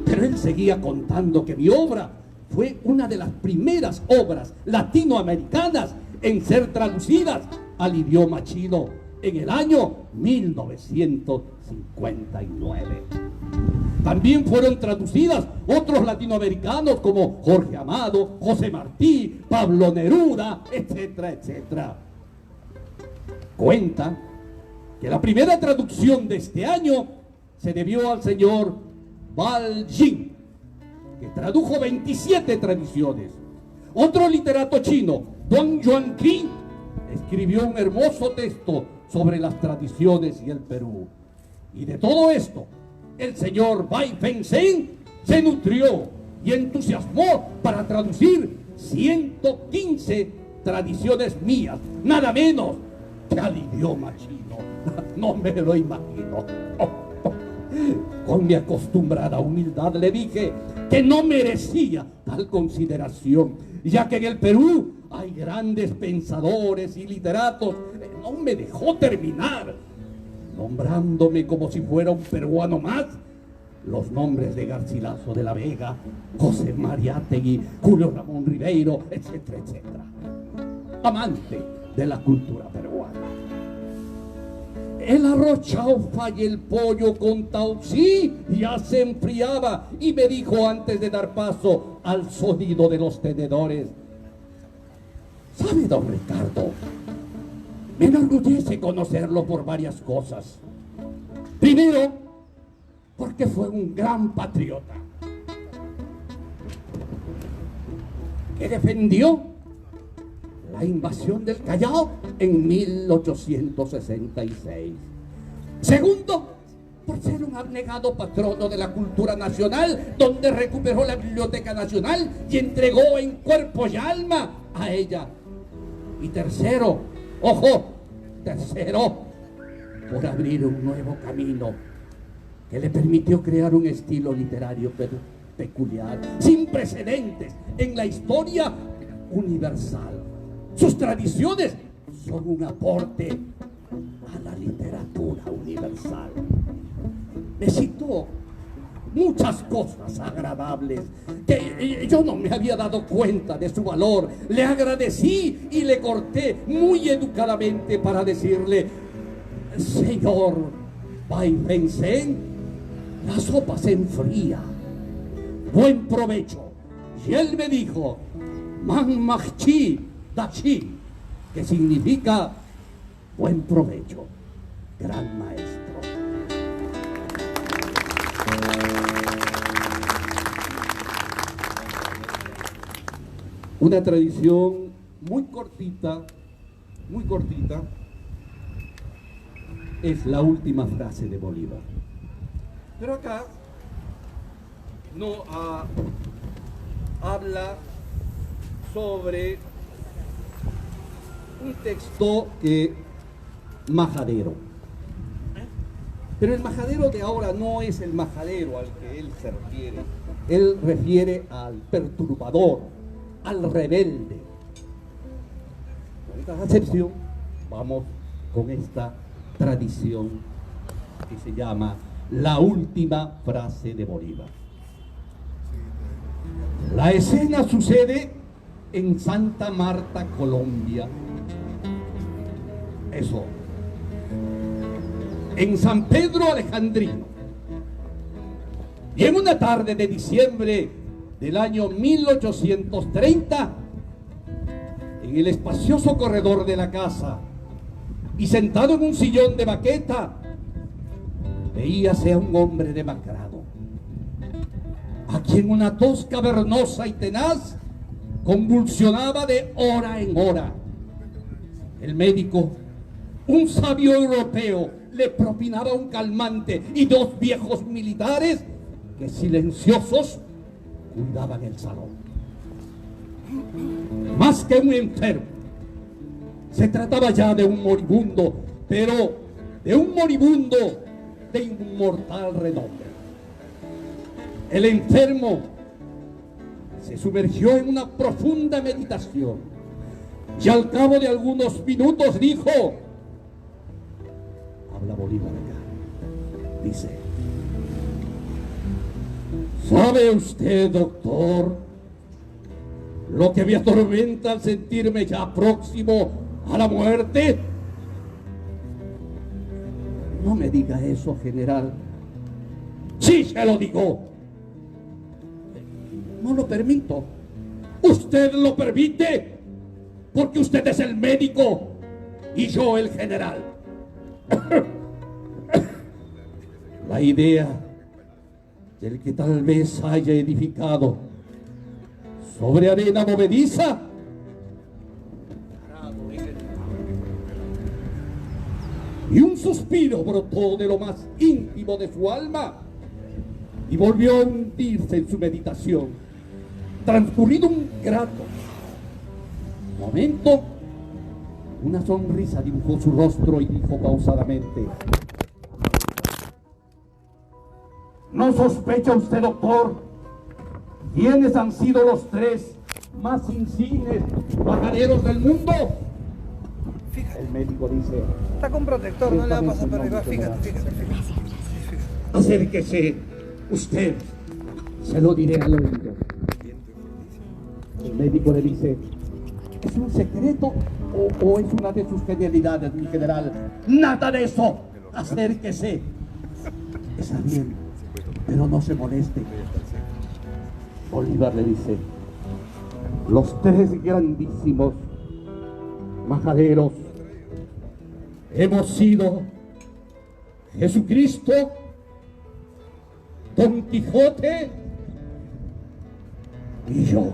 pero él seguía contando que mi obra fue una de las primeras obras latinoamericanas en ser traducidas al idioma chino en el año 1959. También fueron traducidas otros latinoamericanos como Jorge Amado, José Martí, Pablo Neruda, etcétera, etcétera. Cuenta que la primera traducción de este año se debió al señor Bai Jing, que tradujo 27 tradiciones. Otro literato chino, Duan Yuanqi, escribió un hermoso texto sobre las tradiciones y el Perú. Y de todo esto, el señor Bai Fanzhen se nutrió y entusiasmó para traducir 115 tradiciones mías, nada menos que al idioma chino. No me lo imagino. Con mi acostumbrada humildad le dije que no merecía tal consideración, ya que en el Perú hay grandes pensadores y literatos. No me dejó terminar, nombrándome como si fuera un peruano más los nombres de Garcilaso de la Vega, José Mariátegui, Julio Ramón Ribeiro, etcétera, etcétera. Amante de la cultura peruana. El arroz chaufa y el pollo con taucí ya se enfriaba y me dijo antes de dar paso al sonido de los tenedores: ¿sabe, don Ricardo? Me enorgullece conocerlo por varias cosas. Primero, porque fue un gran patriota que defendió la invasión del Callao en 1866. Segundo, por ser un abnegado patrono de la cultura nacional, donde recuperó la Biblioteca Nacional y entregó en cuerpo y alma a ella. Y tercero, ojo, tercero, por abrir un nuevo camino que le permitió crear un estilo literario peculiar, sin precedentes en la historia universal. Sus tradiciones son un aporte a la literatura universal. Me citó muchas cosas agradables que yo no me había dado cuenta de su valor. Le agradecí y le corté muy educadamente para decirle: señor Bai Fanzhen, la sopa se enfría. Buen provecho. Y él me dijo: Man Machchi Dachi, que significa buen provecho, gran maestro. Una tradición muy cortita, es la última frase de Bolívar. Pero acá no habla sobre un texto majadero. Pero el majadero de ahora no es el majadero al que él se refiere. Él refiere al perturbador, al rebelde. Con esta acepción, vamos con esta tradición que se llama la última frase de Bolívar. La escena sucede en Santa Marta, Colombia. Eso. En San Pedro Alejandrino. Y en una tarde de diciembre del año 1830, en el espacioso corredor de la casa y sentado en un sillón de baqueta, veíase a un hombre demacrado, a quien una tos cavernosa y tenaz convulsionaba de hora en hora. El médico, un sabio europeo, le propinaba un calmante y dos viejos militares que silenciosos cuidaban el salón. Más que un enfermo, se trataba ya de un moribundo, pero de un moribundo de inmortal renombre. El enfermo se sumergió en una profunda meditación y al cabo de algunos minutos dijo: habla Bolívar acá, dice: ¿sabe usted, doctor, lo que me atormenta al sentirme ya próximo a la muerte? No me diga eso, general. Sí, se lo digo. No lo permito. Usted lo permite porque usted es el médico y yo el general. La idea del que tal vez haya edificado sobre arena movediza y un suspiro brotó de lo más íntimo de su alma y volvió a hundirse en su meditación. Transcurrido un grato momento, una sonrisa dibujó su rostro y dijo pausadamente: ¿no sospecha usted, doctor, quiénes han sido los tres más insignes bacaneros del mundo? Fíjate. El médico dice: Está con protector, no le va a pasar para arriba. Fíjate. Acérquese, usted, se lo diré al oído. El médico le dice: ¿es un secreto o es una de sus genialidades, mi general? Nada de eso, acérquese. Está bien, pero no se moleste. Bolívar le dice: los tres grandísimos majaderos hemos sido Jesucristo, Don Quijote y yo.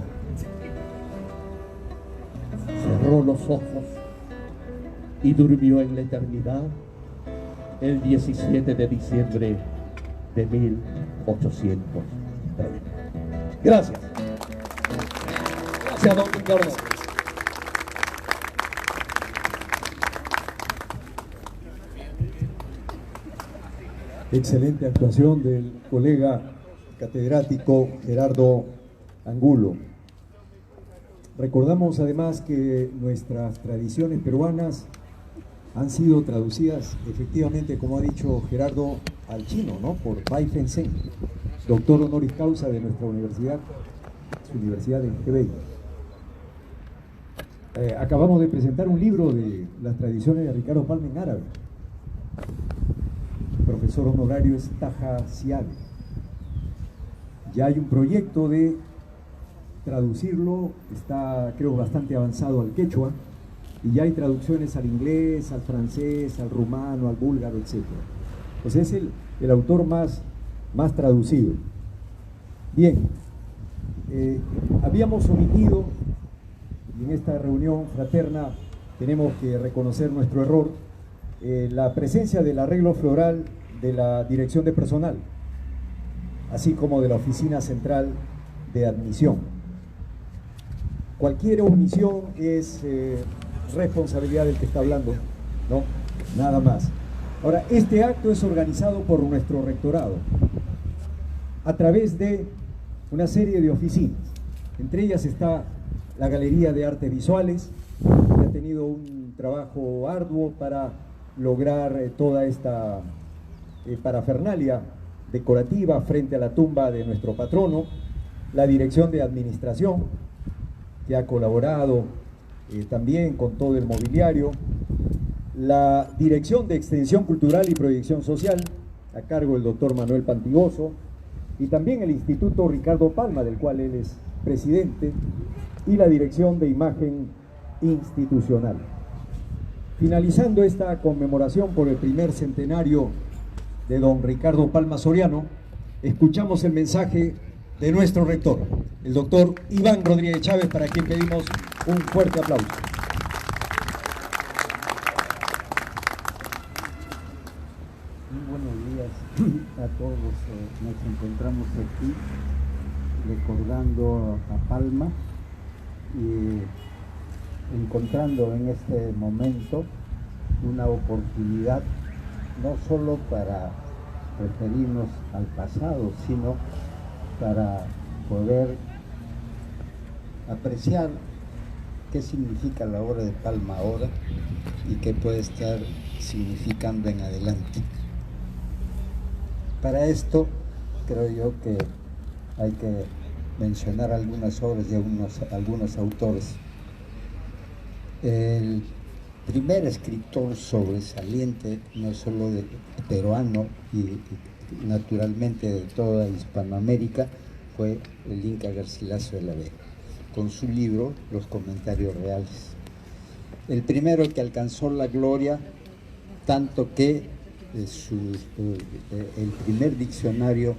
Cerró los ojos y durmió en la eternidad el 17 de diciembre de 1830. Gracias. Gracias, don Ricardo. Excelente actuación del colega catedrático Gerardo Angulo. Recordamos además que nuestras tradiciones peruanas han sido traducidas efectivamente, como ha dicho Gerardo, al chino, ¿no? Por Bai Fengsen, doctor honoris causa de nuestra universidad, su universidad en Hebei. Acabamos de presentar un libro de las tradiciones de Ricardo Palma en árabe. El profesor honorario es Taha Siade. Ya hay un proyecto de traducirlo, está creo bastante avanzado al quechua, y ya hay traducciones al inglés, al francés, al rumano, al búlgaro, etc. Pues es el autor más traducido. Bien, habíamos omitido, y en esta reunión fraterna tenemos que reconocer nuestro error, la presencia del arreglo floral de la Dirección de Personal, así como de la Oficina Central de Admisión. Cualquier omisión es responsabilidad del que está hablando, ¿no? Nada más. Ahora, este acto es organizado por nuestro rectorado a través de una serie de oficinas. Entre ellas está la Galería de Artes Visuales, que ha tenido un trabajo arduo para lograr toda esta parafernalia decorativa frente a la tumba de nuestro patrono, la Dirección de Administración, que ha colaborado también con todo el mobiliario, la Dirección de Extensión Cultural y Proyección Social, a cargo del doctor Manuel Pantigoso, y también el Instituto Ricardo Palma, del cual él es presidente, y la Dirección de Imagen Institucional. Finalizando esta conmemoración por el primer centenario de don Ricardo Palma Soriano, escuchamos el mensaje de nuestro rector, el doctor Iván Rodríguez Chávez, para quien pedimos un fuerte aplauso. Muy buenos días a todos. Nos encontramos aquí recordando a Palma y encontrando en este momento una oportunidad no solo para referirnos al pasado, sino para poder apreciar qué significa la obra de Palma ahora y qué puede estar significando en adelante. Para esto creo yo que hay que mencionar algunas obras de algunos autores. El primer escritor sobresaliente, no solo peruano y naturalmente de toda Hispanoamérica, fue el Inca Garcilaso de la Vega, con su libro Los Comentarios Reales. El primero que alcanzó la gloria, tanto que el primer diccionario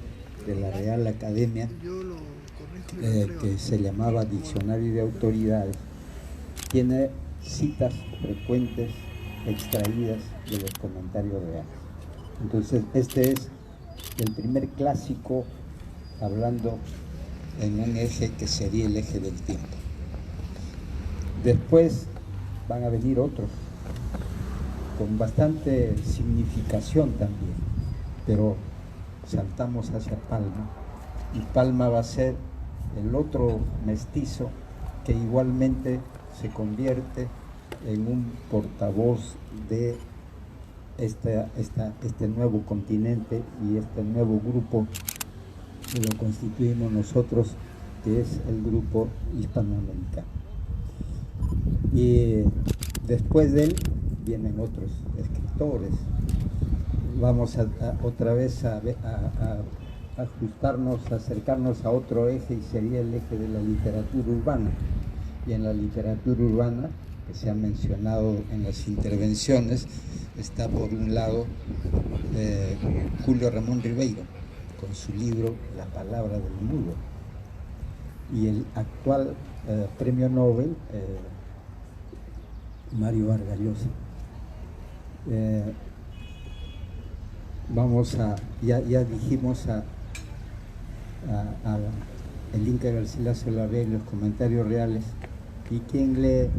de la Real Academia, que se llamaba Diccionario de Autoridades, tiene citas frecuentes extraídas de los comentarios reales. Entonces, este es el primer clásico hablando en un eje que sería el eje del tiempo. Después van a venir otros con bastante significación también, pero saltamos hacia Palma, y Palma va a ser el otro mestizo que igualmente se convierte en un portavoz de este nuevo continente y este nuevo grupo que lo constituimos nosotros, que es el grupo hispanoamericano. Y después de él vienen otros escritores. Vamos otra vez a ajustarnos, a acercarnos a otro eje, y sería el eje de la literatura urbana. Y en la literatura urbana, que se ha mencionado en las intervenciones, está por un lado Julio Ramón Ribeiro, con su libro La Palabra del Mudo, y el actual premio Nobel, Mario Vargas Llosa. Ya dijimos el Inca Garcilaso de la Vega y los comentarios reales. Y quien lee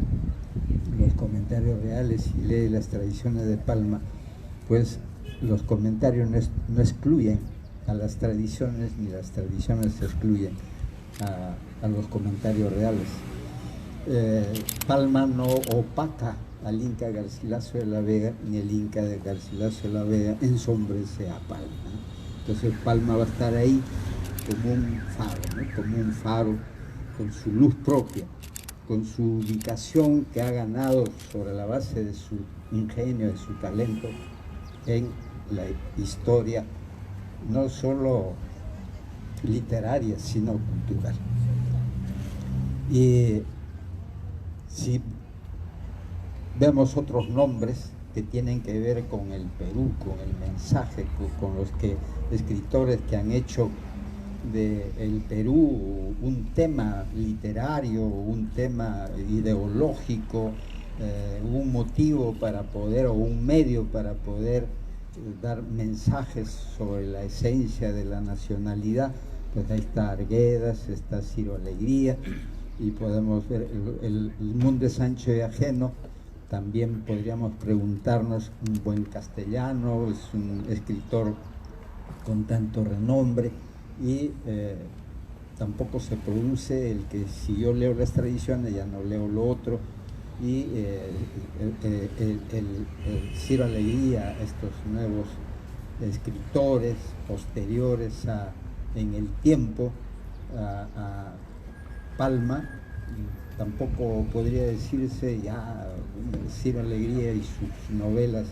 los comentarios reales y lee las tradiciones de Palma, pues los comentarios no excluyen a las tradiciones, ni las tradiciones excluyen a los comentarios reales. Palma no opaca al Inca Garcilaso de la Vega, ni el Inca de Garcilaso de la Vega ensombrece a Palma, ¿no? Entonces Palma va a estar ahí como un faro, ¿no? Como un faro con su luz propia, con su ubicación que ha ganado sobre la base de su ingenio, de su talento en la historia, no solo literaria, sino cultural. Y si vemos otros nombres que tienen que ver con el Perú, con el mensaje, con los escritores que han hecho del Perú un tema literario, un tema ideológico, un motivo para poder, o un medio para poder dar mensajes sobre la esencia de la nacionalidad, pues ahí está Arguedas, está Ciro Alegría, y podemos ver el mundo es ancho y ajeno. También podríamos preguntarnos, un buen castellano, es un escritor con tanto renombre, y tampoco se produce el que si yo leo las tradiciones ya no leo lo otro, y el Ciro Alegría, estos nuevos escritores posteriores en el tiempo a Palma, tampoco podría decirse ya Ciro Alegría y sus novelas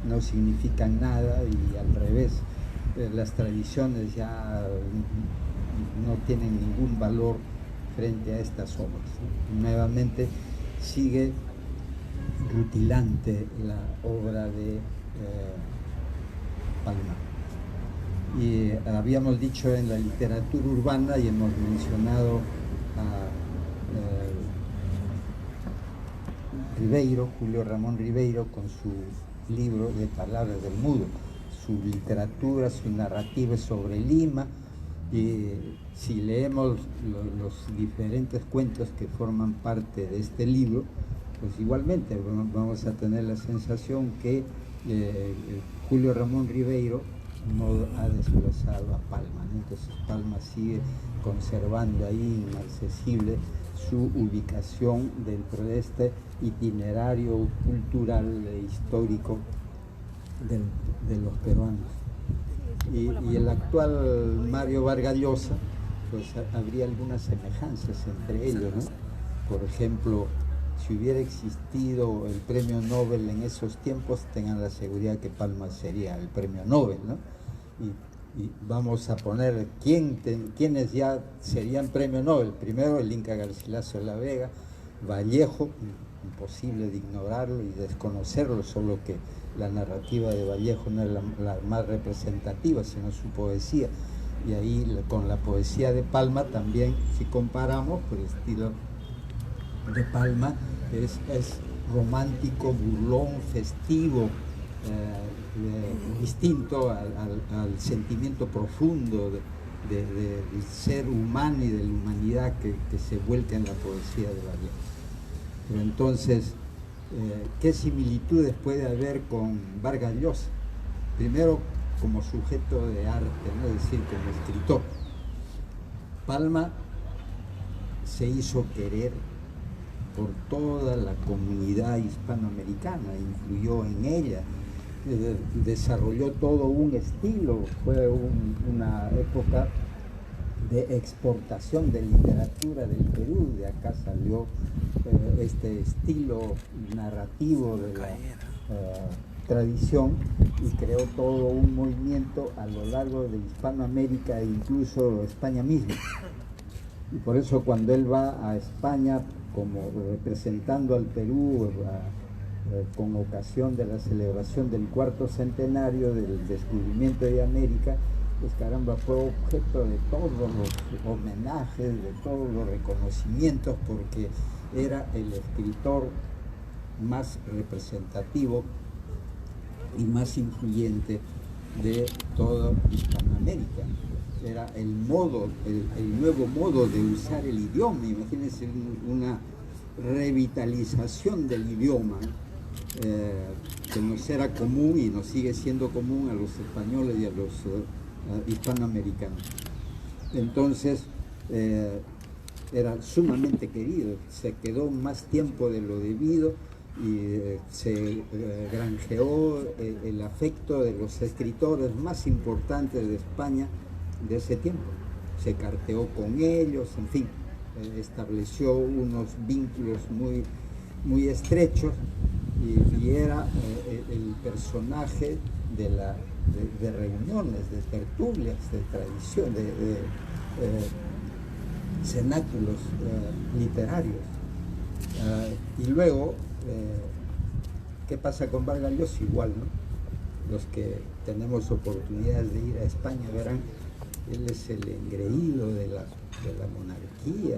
no significan nada, y al revés, las tradiciones ya no tienen ningún valor frente a estas obras, ¿no? Nuevamente sigue rutilante la obra de Palma. Y habíamos dicho en la literatura urbana, y hemos mencionado a Ribeiro, Julio Ramón Ribeiro, con su libro de Palabras del Mudo. Su literatura, su narrativa es sobre Lima, y si leemos los diferentes cuentos que forman parte de este libro, pues igualmente vamos a tener la sensación que Julio Ramón Ribeiro no ha desplazado a Palma, ¿no? Entonces Palma sigue conservando ahí inaccesible su ubicación dentro de este itinerario cultural e histórico de los peruanos. Y el actual Mario Vargas Llosa, pues habría algunas semejanzas entre ellos, ¿no? Por ejemplo, si hubiera existido el premio Nobel en esos tiempos, tengan la seguridad que Palma sería el premio Nobel, ¿no? Y vamos a poner quiénes ya serían premio Nobel. Primero el Inca Garcilaso de la Vega, Vallejo, imposible de ignorarlo y desconocerlo, solo que la narrativa de Vallejo no es la más representativa, sino su poesía. Y ahí con la poesía de Palma también, si comparamos, por el estilo de Palma es romántico, burlón, festivo, distinto al sentimiento profundo del ser humano y de la humanidad que se vuelca en la poesía de Vallejo. Pero entonces, ¿qué similitudes puede haber con Vargas Llosa? Primero, como sujeto de arte, ¿no? Es decir, como escritor. Palma se hizo querer por toda la comunidad hispanoamericana, influyó en ella, desarrolló todo un estilo, fue una época de exportación de literatura del Perú. De acá salió este estilo narrativo de la tradición, y creó todo un movimiento a lo largo de Hispanoamérica e incluso España misma. Y por eso cuando él va a España como representando al Perú con ocasión de la celebración del 4º centenario del descubrimiento de América, pues caramba, fue objeto de todos los homenajes, de todos los reconocimientos, porque era el escritor más representativo y más influyente de toda Hispanoamérica. Era el nuevo modo de usar el idioma. Imagínense una revitalización del idioma, que nos era común y nos sigue siendo común a los españoles y a los hispanoamericanos. Entonces, era sumamente querido, se quedó más tiempo de lo debido y se granjeó el afecto de los escritores más importantes de España de ese tiempo. Se carteó con ellos, en fin, estableció unos vínculos muy estrechos, y era el personaje de reuniones, de tertulias, de tradición, de cenáculos literarios. Y luego, ¿qué pasa con Vargas Llosa? Igual, ¿no? Los que tenemos oportunidades de ir a España verán, él es el engreído de la monarquía,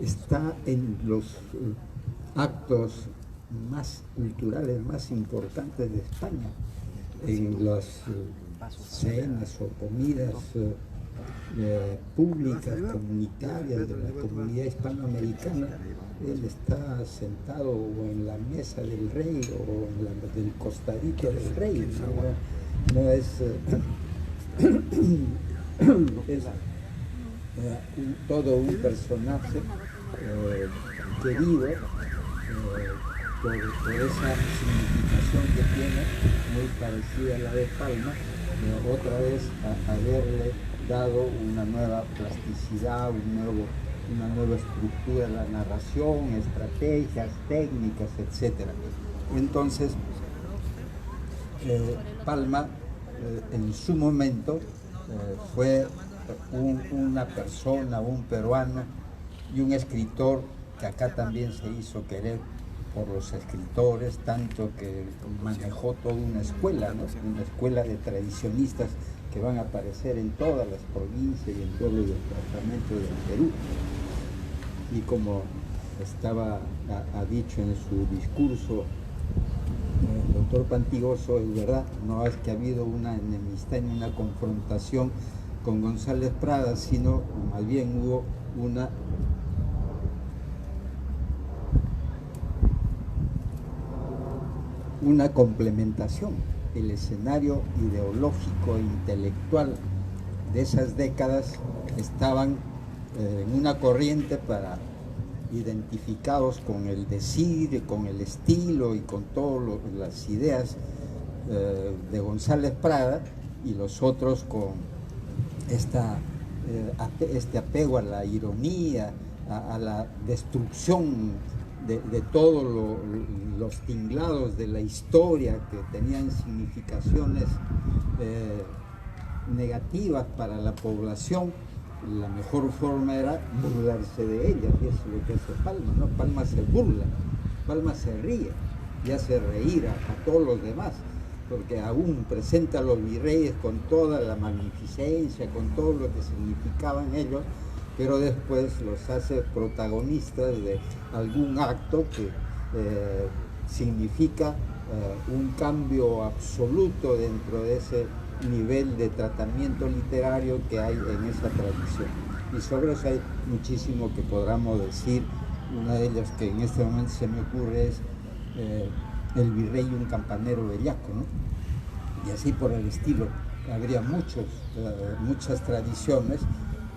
está en los actos más culturales, más importantes de España, en las cenas o comidas públicas, comunitarias de la comunidad hispanoamericana. Él está sentado o en la mesa del rey o en del costadito del rey. No es todo un personaje querido por esa significación que tiene, muy parecida a la de Palma, otra vez haberle dado una nueva plasticidad, una nueva estructura a la narración, estrategias, técnicas, etc. Entonces, Palma en su momento fue una persona, un peruano y un escritor que acá también se hizo querer por los escritores, tanto que manejó toda una escuela, ¿no? Una escuela de tradicionistas que van a aparecer en todas las provincias y en todos los departamentos del Perú. Y como ha dicho en su discurso el doctor Pantigoso, es verdad, no es que ha habido una enemistad ni una confrontación con González Prada, sino más bien hubo una complementación. El escenario ideológico e intelectual de esas décadas estaban en una corriente identificados con el decir, con el estilo y con todas las ideas de González Prada, y los otros con este apego a la ironía, a la destrucción de todos los tinglados de la historia que tenían significaciones negativas para la población. La mejor forma era burlarse de ella, y eso es lo que hace Palma, ¿no? Palma se burla, Palma se ríe y hace reír a todos los demás, porque aún presenta a los virreyes con toda la magnificencia, con todo lo que significaban ellos, pero después los hace protagonistas de algún acto que significa un cambio absoluto dentro de ese nivel de tratamiento literario que hay en esa tradición. Y sobre eso hay muchísimo que podamos decir. Una de ellas que en este momento se me ocurre es El virrey y un campanero bellaco, ¿no? Y así por el estilo. Habría muchas tradiciones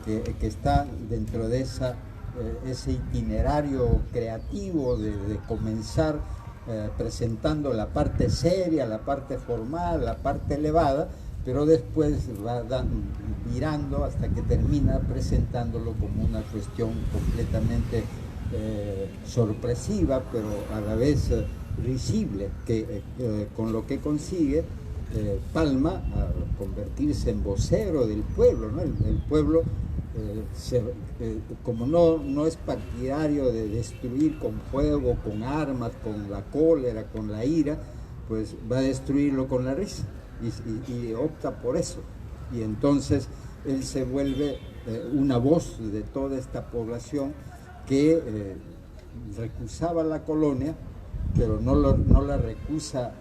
que están dentro de ese itinerario creativo de comenzar presentando la parte seria, la parte formal, la parte elevada, pero después va virando hasta que termina presentándolo como una cuestión completamente sorpresiva, pero a la vez risible, que con lo que consigue Palma a convertirse en vocero del pueblo, ¿no? El pueblo, como no es partidario de destruir con fuego, con armas, con la cólera, con la ira, pues va a destruirlo con la risa, y opta por eso. Y entonces él se vuelve una voz de toda esta población que recusaba la colonia, pero no la recusa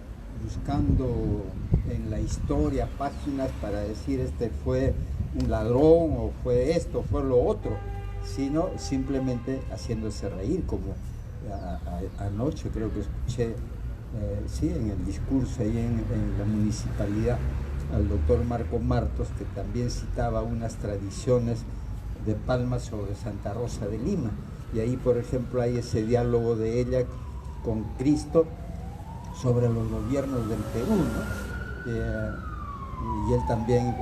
buscando en la historia páginas para decir este fue un ladrón o fue esto, fue lo otro, sino simplemente haciéndose reír, como anoche creo que escuché en el discurso ahí en la municipalidad al doctor Marco Martos, que también citaba unas tradiciones de Palma sobre Santa Rosa de Lima, y ahí por ejemplo hay ese diálogo de ella con Cristo sobre los gobiernos del Perú, ¿no? Y él también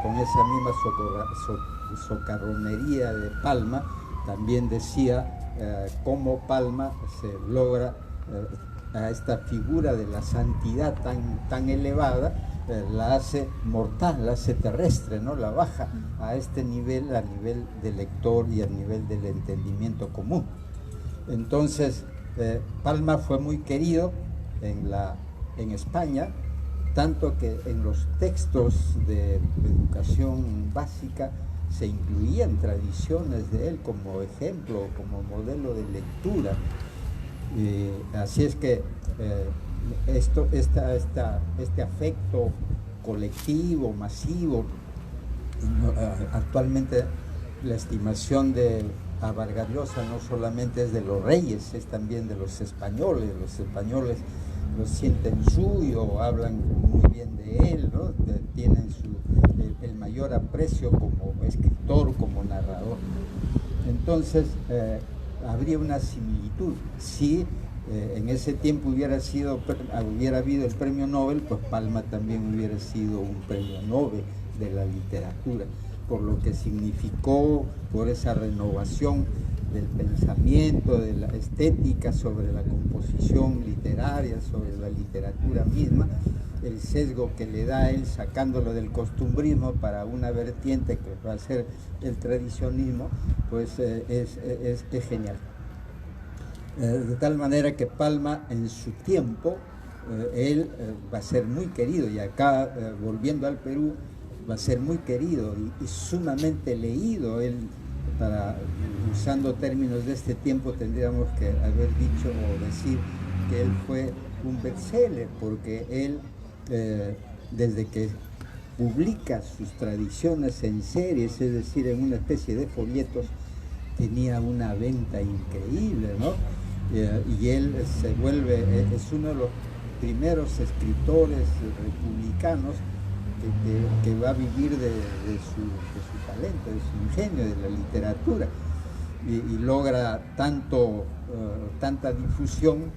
con esa misma socarronería de Palma también decía cómo Palma se logra a esta figura de la santidad tan elevada, la hace mortal, la hace terrestre, ¿no? La baja a este nivel, a nivel del lector y a nivel del entendimiento común. Entonces Palma fue muy querido en España, tanto que en los textos de educación básica se incluían tradiciones de él como ejemplo, como modelo de lectura. Así es que este afecto colectivo, masivo, actualmente la estimación de Vargas Llosa no solamente es de los reyes, es también de los españoles. Los españoles lo sienten suyo, hablan muy bien de él, ¿no? Tienen el mayor aprecio como escritor, como narrador. Entonces, habría una similitud. Si en ese tiempo hubiera habido el premio Nobel, pues Palma también hubiera sido un premio Nobel de la literatura, por lo que significó, por esa renovación del pensamiento, de la estética sobre la composición literaria, sobre la literatura misma, el sesgo que le da él sacándolo del costumbrismo para una vertiente que va a ser el tradicionismo, pues es genial. De tal manera que Palma en su tiempo, él va a ser muy querido, y acá volviendo al Perú, va a ser muy querido y sumamente leído. Él, usando términos de este tiempo, tendríamos que haber dicho o decir que él fue un bestseller, porque él, desde que publica sus tradiciones en series, es decir, en una especie de folletos, tenía una venta increíble, ¿no? Y él se vuelve, es uno de los primeros escritores republicanos que va a vivir de su talento, de su ingenio, de la literatura, y logra tanta difusión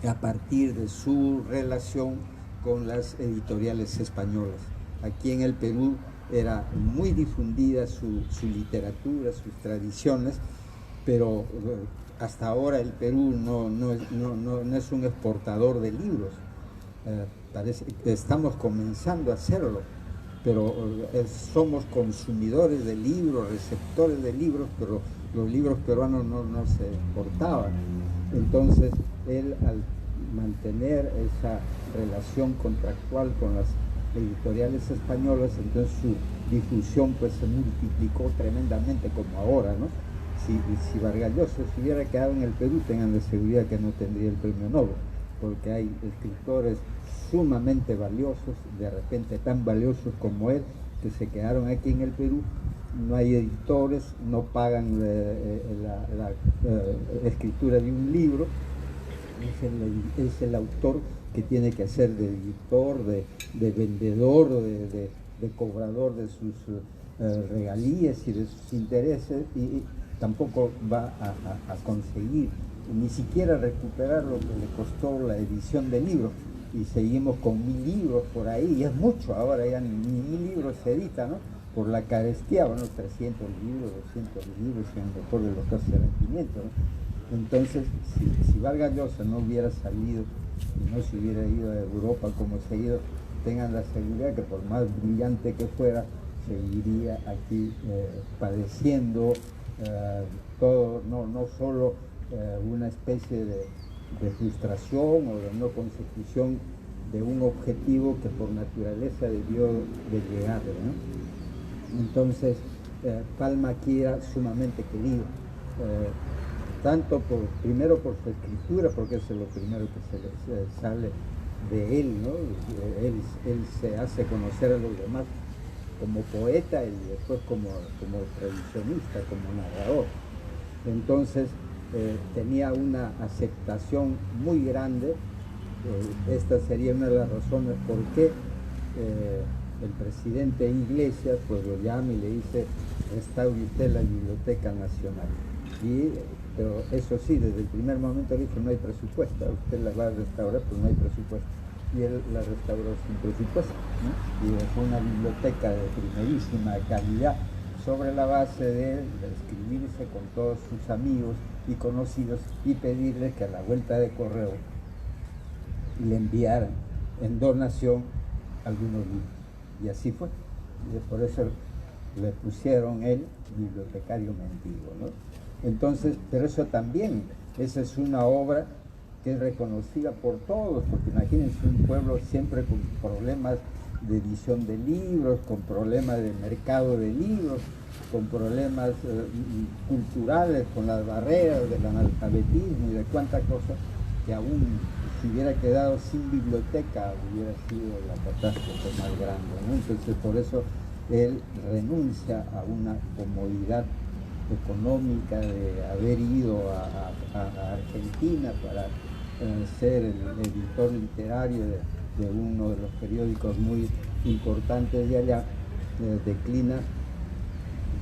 a partir de su relación con las editoriales españolas. Aquí en el Perú era muy difundida su literatura, sus tradiciones, pero hasta ahora el Perú no es un exportador de libros. Parece que estamos comenzando a hacerlo, pero somos consumidores de libros, receptores de libros, pero los libros peruanos no se exportaban. Entonces él, al mantener esa relación contractual con las editoriales españolas, entonces su difusión pues se multiplicó tremendamente, como ahora, ¿no? Si Vargas Llosa se hubiera quedado en el Perú, tengan la seguridad que no tendría el premio Nobel, porque hay escritores sumamente valiosos, de repente tan valiosos como él, que se quedaron aquí en el Perú. No hay editores, no pagan la escritura de un libro. Es el autor que tiene que hacer de editor, de vendedor, de cobrador de sus regalías y de sus intereses, y tampoco va a conseguir ni siquiera recuperar lo que le costó la edición del libro, y seguimos con 1000 libros por ahí, y es mucho, ahora ya ni 1000 libros se editan, ¿no? Por la carestía, bueno, 300 libros, 200 libros, en el mejor de los casos eran 500, ¿no? Entonces, si Vargas Llosa no hubiera salido y no se hubiera ido a Europa como se ha ido, tengan la seguridad que por más brillante que fuera, seguiría aquí padeciendo todo, no solo una especie de frustración o de no consecución de un objetivo que por naturaleza debió de llegarle, ¿no? Entonces, Palma aquí era sumamente querido, tanto primero por su escritura, porque eso es lo primero que se sale de él, ¿no? Él se hace conocer a los demás como poeta y después como tradicionista, como narrador. Entonces tenía una aceptación muy grande. Esta sería una de las razones por qué el presidente Iglesias pues lo llama y le dice: restaure usted la Biblioteca Nacional. Pero eso sí, desde el primer momento le dijo: no hay presupuesto, usted la va a restaurar, pero no hay presupuesto. Y él la restauró sin presupuesto, ¿no? Y dejó una biblioteca de primerísima calidad, sobre la base de escribirse con todos sus amigos y conocidos y pedirles que a la vuelta de correo le enviaran en donación algunos libros. Y así fue. Y por eso le pusieron el bibliotecario mendigo, ¿no? Entonces, pero eso también, esa es una obra que es reconocida por todos, porque imagínense un pueblo siempre con problemas de edición de libros, con problemas de mercado de libros, con problemas culturales, con las barreras del analfabetismo y de cuántas cosas, que aún si hubiera quedado sin biblioteca hubiera sido la catástrofe más grande, ¿no? Entonces por eso él renuncia a una comodidad económica de haber ido a Argentina para ser el editor literario de uno de los periódicos muy importantes de allá, declina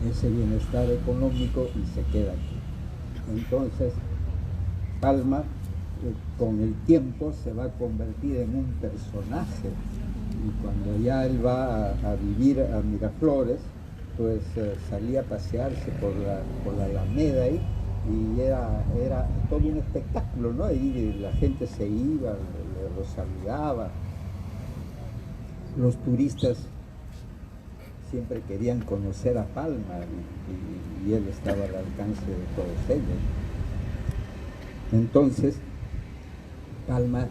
ese bienestar económico y se queda aquí. Entonces, Palma con el tiempo se va a convertir en un personaje, y cuando ya él va a vivir a Miraflores, pues salía a pasearse por la Alameda ahí, y era todo un espectáculo, ¿no? Ahí la gente se iba, lo saludaba, los turistas siempre querían conocer a Palma, y él estaba al alcance de todos ellos. Entonces, Palma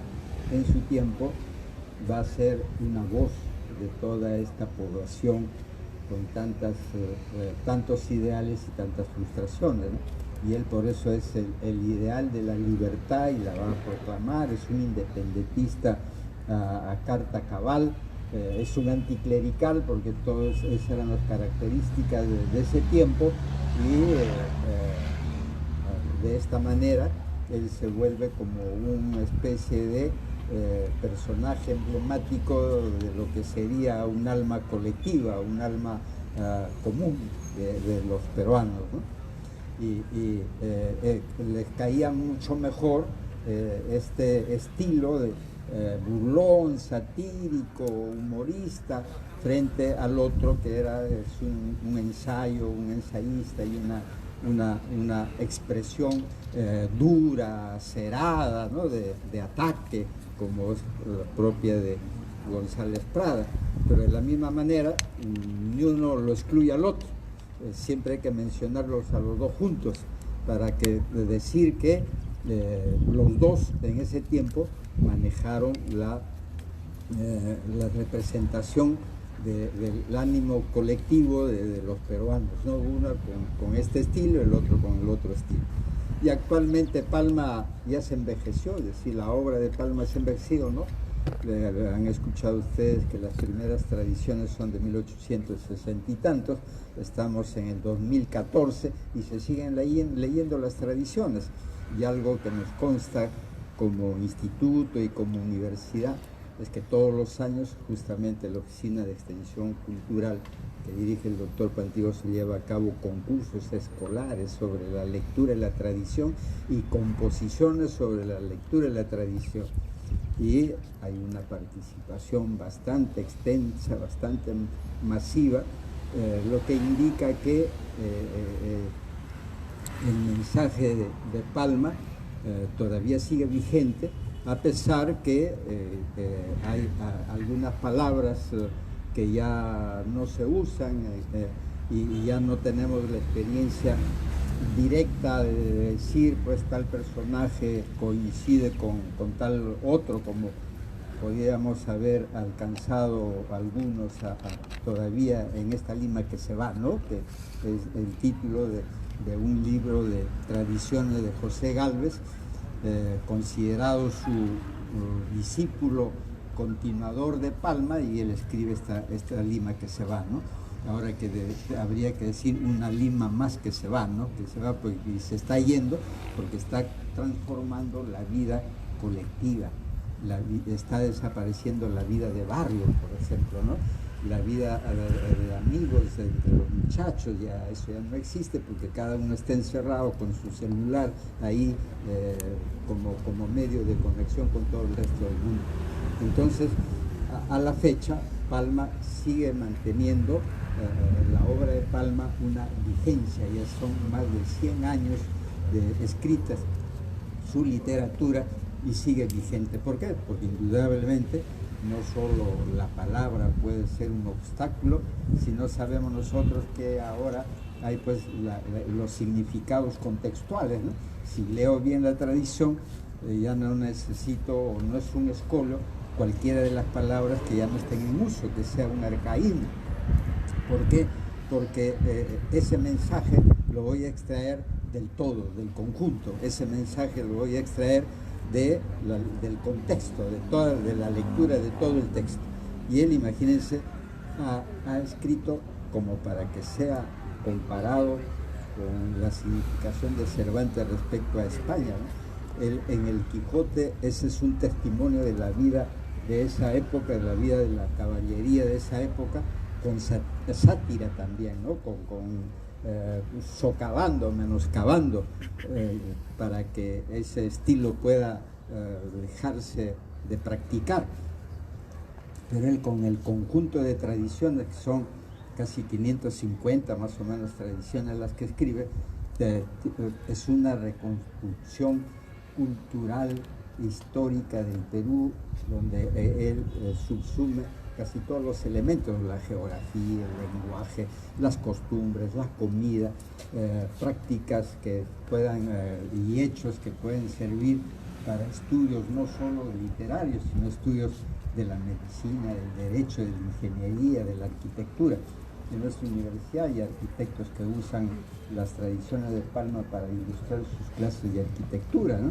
en su tiempo va a ser una voz de toda esta población con tantos ideales y tantas frustraciones, ¿no? Y él por eso es el ideal de la libertad y la va a proclamar, es un independentista a carta cabal, es un anticlerical porque todas esas eran las características de ese tiempo, y de esta manera él se vuelve como una especie de personaje emblemático de lo que sería un alma colectiva, un alma común de los peruanos, ¿no? Y les caía mucho mejor este estilo de burlón, satírico, humorista, frente al otro que era un ensayo, un ensayista y una expresión dura, acerada, ¿no? de ataque, como es la propia de González Prada. Pero de la misma manera, ni uno lo excluye al otro. Siempre hay que mencionarlos a los dos juntos para decir que los dos en ese tiempo manejaron la representación del ánimo colectivo de los peruanos, ¿no? Uno con este estilo, el otro con el otro estilo. Y actualmente Palma ya se envejeció, es decir, la obra de Palma se ha envejecido, ¿no? Han escuchado ustedes que las primeras tradiciones son de 1860 y tantos, estamos en el 2014 y se siguen leyendo las tradiciones, y algo que nos consta como instituto y como universidad es que todos los años justamente la Oficina de Extensión Cultural que dirige el doctor Pantigoso lleva a cabo concursos escolares sobre la lectura y la tradición y composiciones sobre la lectura y la tradición. Y hay una participación bastante extensa, bastante masiva, lo que indica que el mensaje de Palma todavía sigue vigente, a pesar que hay algunas palabras que ya no se usan y ya no tenemos la experiencia directa de decir pues tal personaje coincide con tal otro, como podríamos haber alcanzado algunos todavía en esta Lima que se va, ¿no? Que es el título de un libro de tradiciones de José Gálvez, considerado su discípulo continuador de Palma, y él escribe esta Lima que se va, ¿no? Ahora que habría que decir una Lima más que se va, ¿no? Que se va y se está yendo porque está transformando la vida colectiva, está desapareciendo la vida de barrio, por ejemplo, ¿no? La vida de amigos, entre los muchachos, ya eso ya no existe porque cada uno está encerrado con su celular ahí como medio de conexión con todo el resto del mundo. Entonces, a la fecha, Palma sigue manteniendo la obra de Palma una vigencia, ya son más de 100 años de escritas su literatura y sigue vigente. ¿Por qué? Porque indudablemente no solo la palabra puede ser un obstáculo, sino sabemos nosotros que ahora hay pues los significados contextuales, ¿no? Si leo bien la tradición, ya no necesito, o no es un escollo, cualquiera de las palabras que ya no estén en uso, que sea un arcaísmo. ¿Por qué? Porque ese mensaje lo voy a extraer del todo, del conjunto. Ese mensaje lo voy a extraer del contexto, de la lectura de todo el texto. Y él, imagínense, ha escrito como para que sea comparado con la significación de Cervantes respecto a España, ¿no? En el Quijote ese es un testimonio de la vida de esa época, de la vida de la caballería de esa época, con sátira también, ¿no? Socavando, menoscabando, para que ese estilo pueda dejarse de practicar. Pero él, con el conjunto de tradiciones, que son casi 550 más o menos tradiciones las que escribe, es una reconstrucción cultural, histórica del Perú, donde él subsume casi todos los elementos: la geografía, el lenguaje, las costumbres, la comida, prácticas que puedan y hechos que pueden servir para estudios no solo literarios, sino estudios de la medicina, del derecho, de la ingeniería, de la arquitectura. En nuestra universidad hay arquitectos que usan las tradiciones de Palma para ilustrar sus clases de arquitectura, ¿no?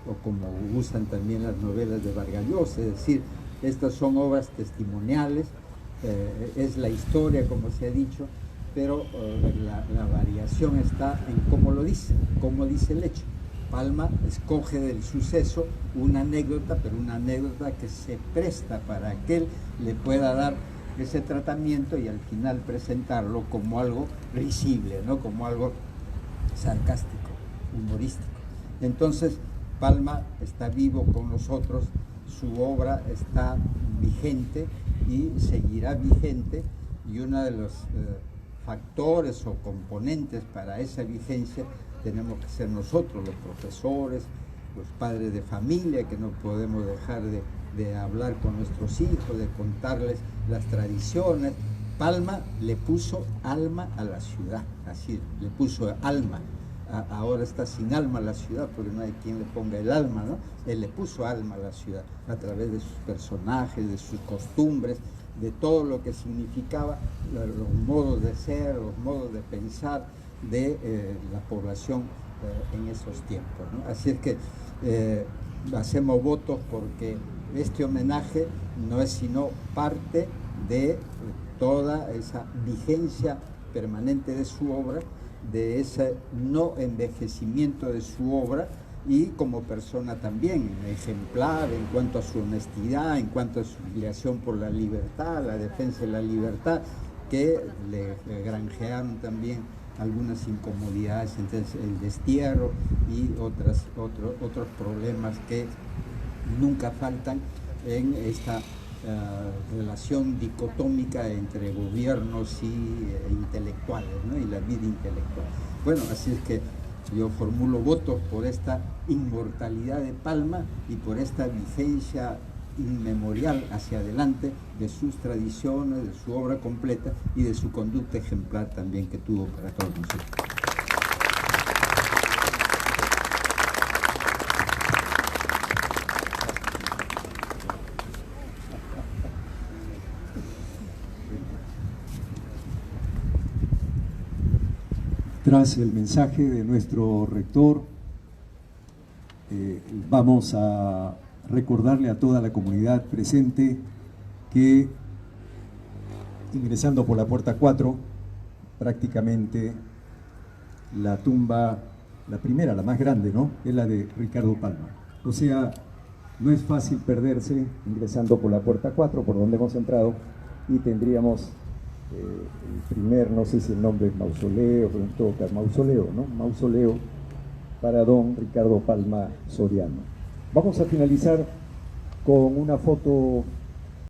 O como usan también las novelas de Vargas Llosa, es decir, estas son obras testimoniales, es la historia, como se ha dicho, pero la variación está en cómo lo dice, cómo dice el hecho. Palma escoge del suceso una anécdota, pero una anécdota que se presta para que él le pueda dar ese tratamiento y al final presentarlo como algo risible, ¿no? Como algo sarcástico, humorístico. Entonces, Palma está vivo con nosotros, su obra está vigente y seguirá vigente, y uno de los factores o componentes para esa vigencia tenemos que ser nosotros, los profesores, los padres de familia, que no podemos dejar de hablar con nuestros hijos, de contarles las tradiciones. Palma le puso alma a la ciudad, así, le puso alma. Ahora está sin alma la ciudad porque no hay quien le ponga el alma, ¿no? Él le puso alma a la ciudad a través de sus personajes, de sus costumbres, de todo lo que significaba, los modos de ser, los modos de pensar de la población en esos tiempos, ¿no? Así es que hacemos votos porque este homenaje no es sino parte de toda esa vigencia permanente de su obra, de ese no envejecimiento de su obra, y como persona también ejemplar en cuanto a su honestidad, en cuanto a su filiación por la libertad, la defensa de la libertad, que le granjearon también algunas incomodidades, entonces el destierro y otros problemas que nunca faltan en esta relación dicotómica entre gobiernos y intelectuales, ¿no? Y la vida intelectual. Bueno, así es que yo formulo votos por esta inmortalidad de Palma y por esta vigencia inmemorial hacia adelante de sus tradiciones, de su obra completa y de su conducta ejemplar también que tuvo para todos nosotros. Tras el mensaje de nuestro rector, vamos a recordarle a toda la comunidad presente que ingresando por la puerta 4, prácticamente la tumba, la primera, la más grande, ¿no?, es la de Ricardo Palma. O sea, no es fácil perderse ingresando por la puerta 4, por donde hemos entrado, y tendríamos el primer, no sé si el nombre es mausoleo, pero en todo caso, mausoleo, ¿no? Mausoleo para don Ricardo Palma Soriano. Vamos a finalizar con una foto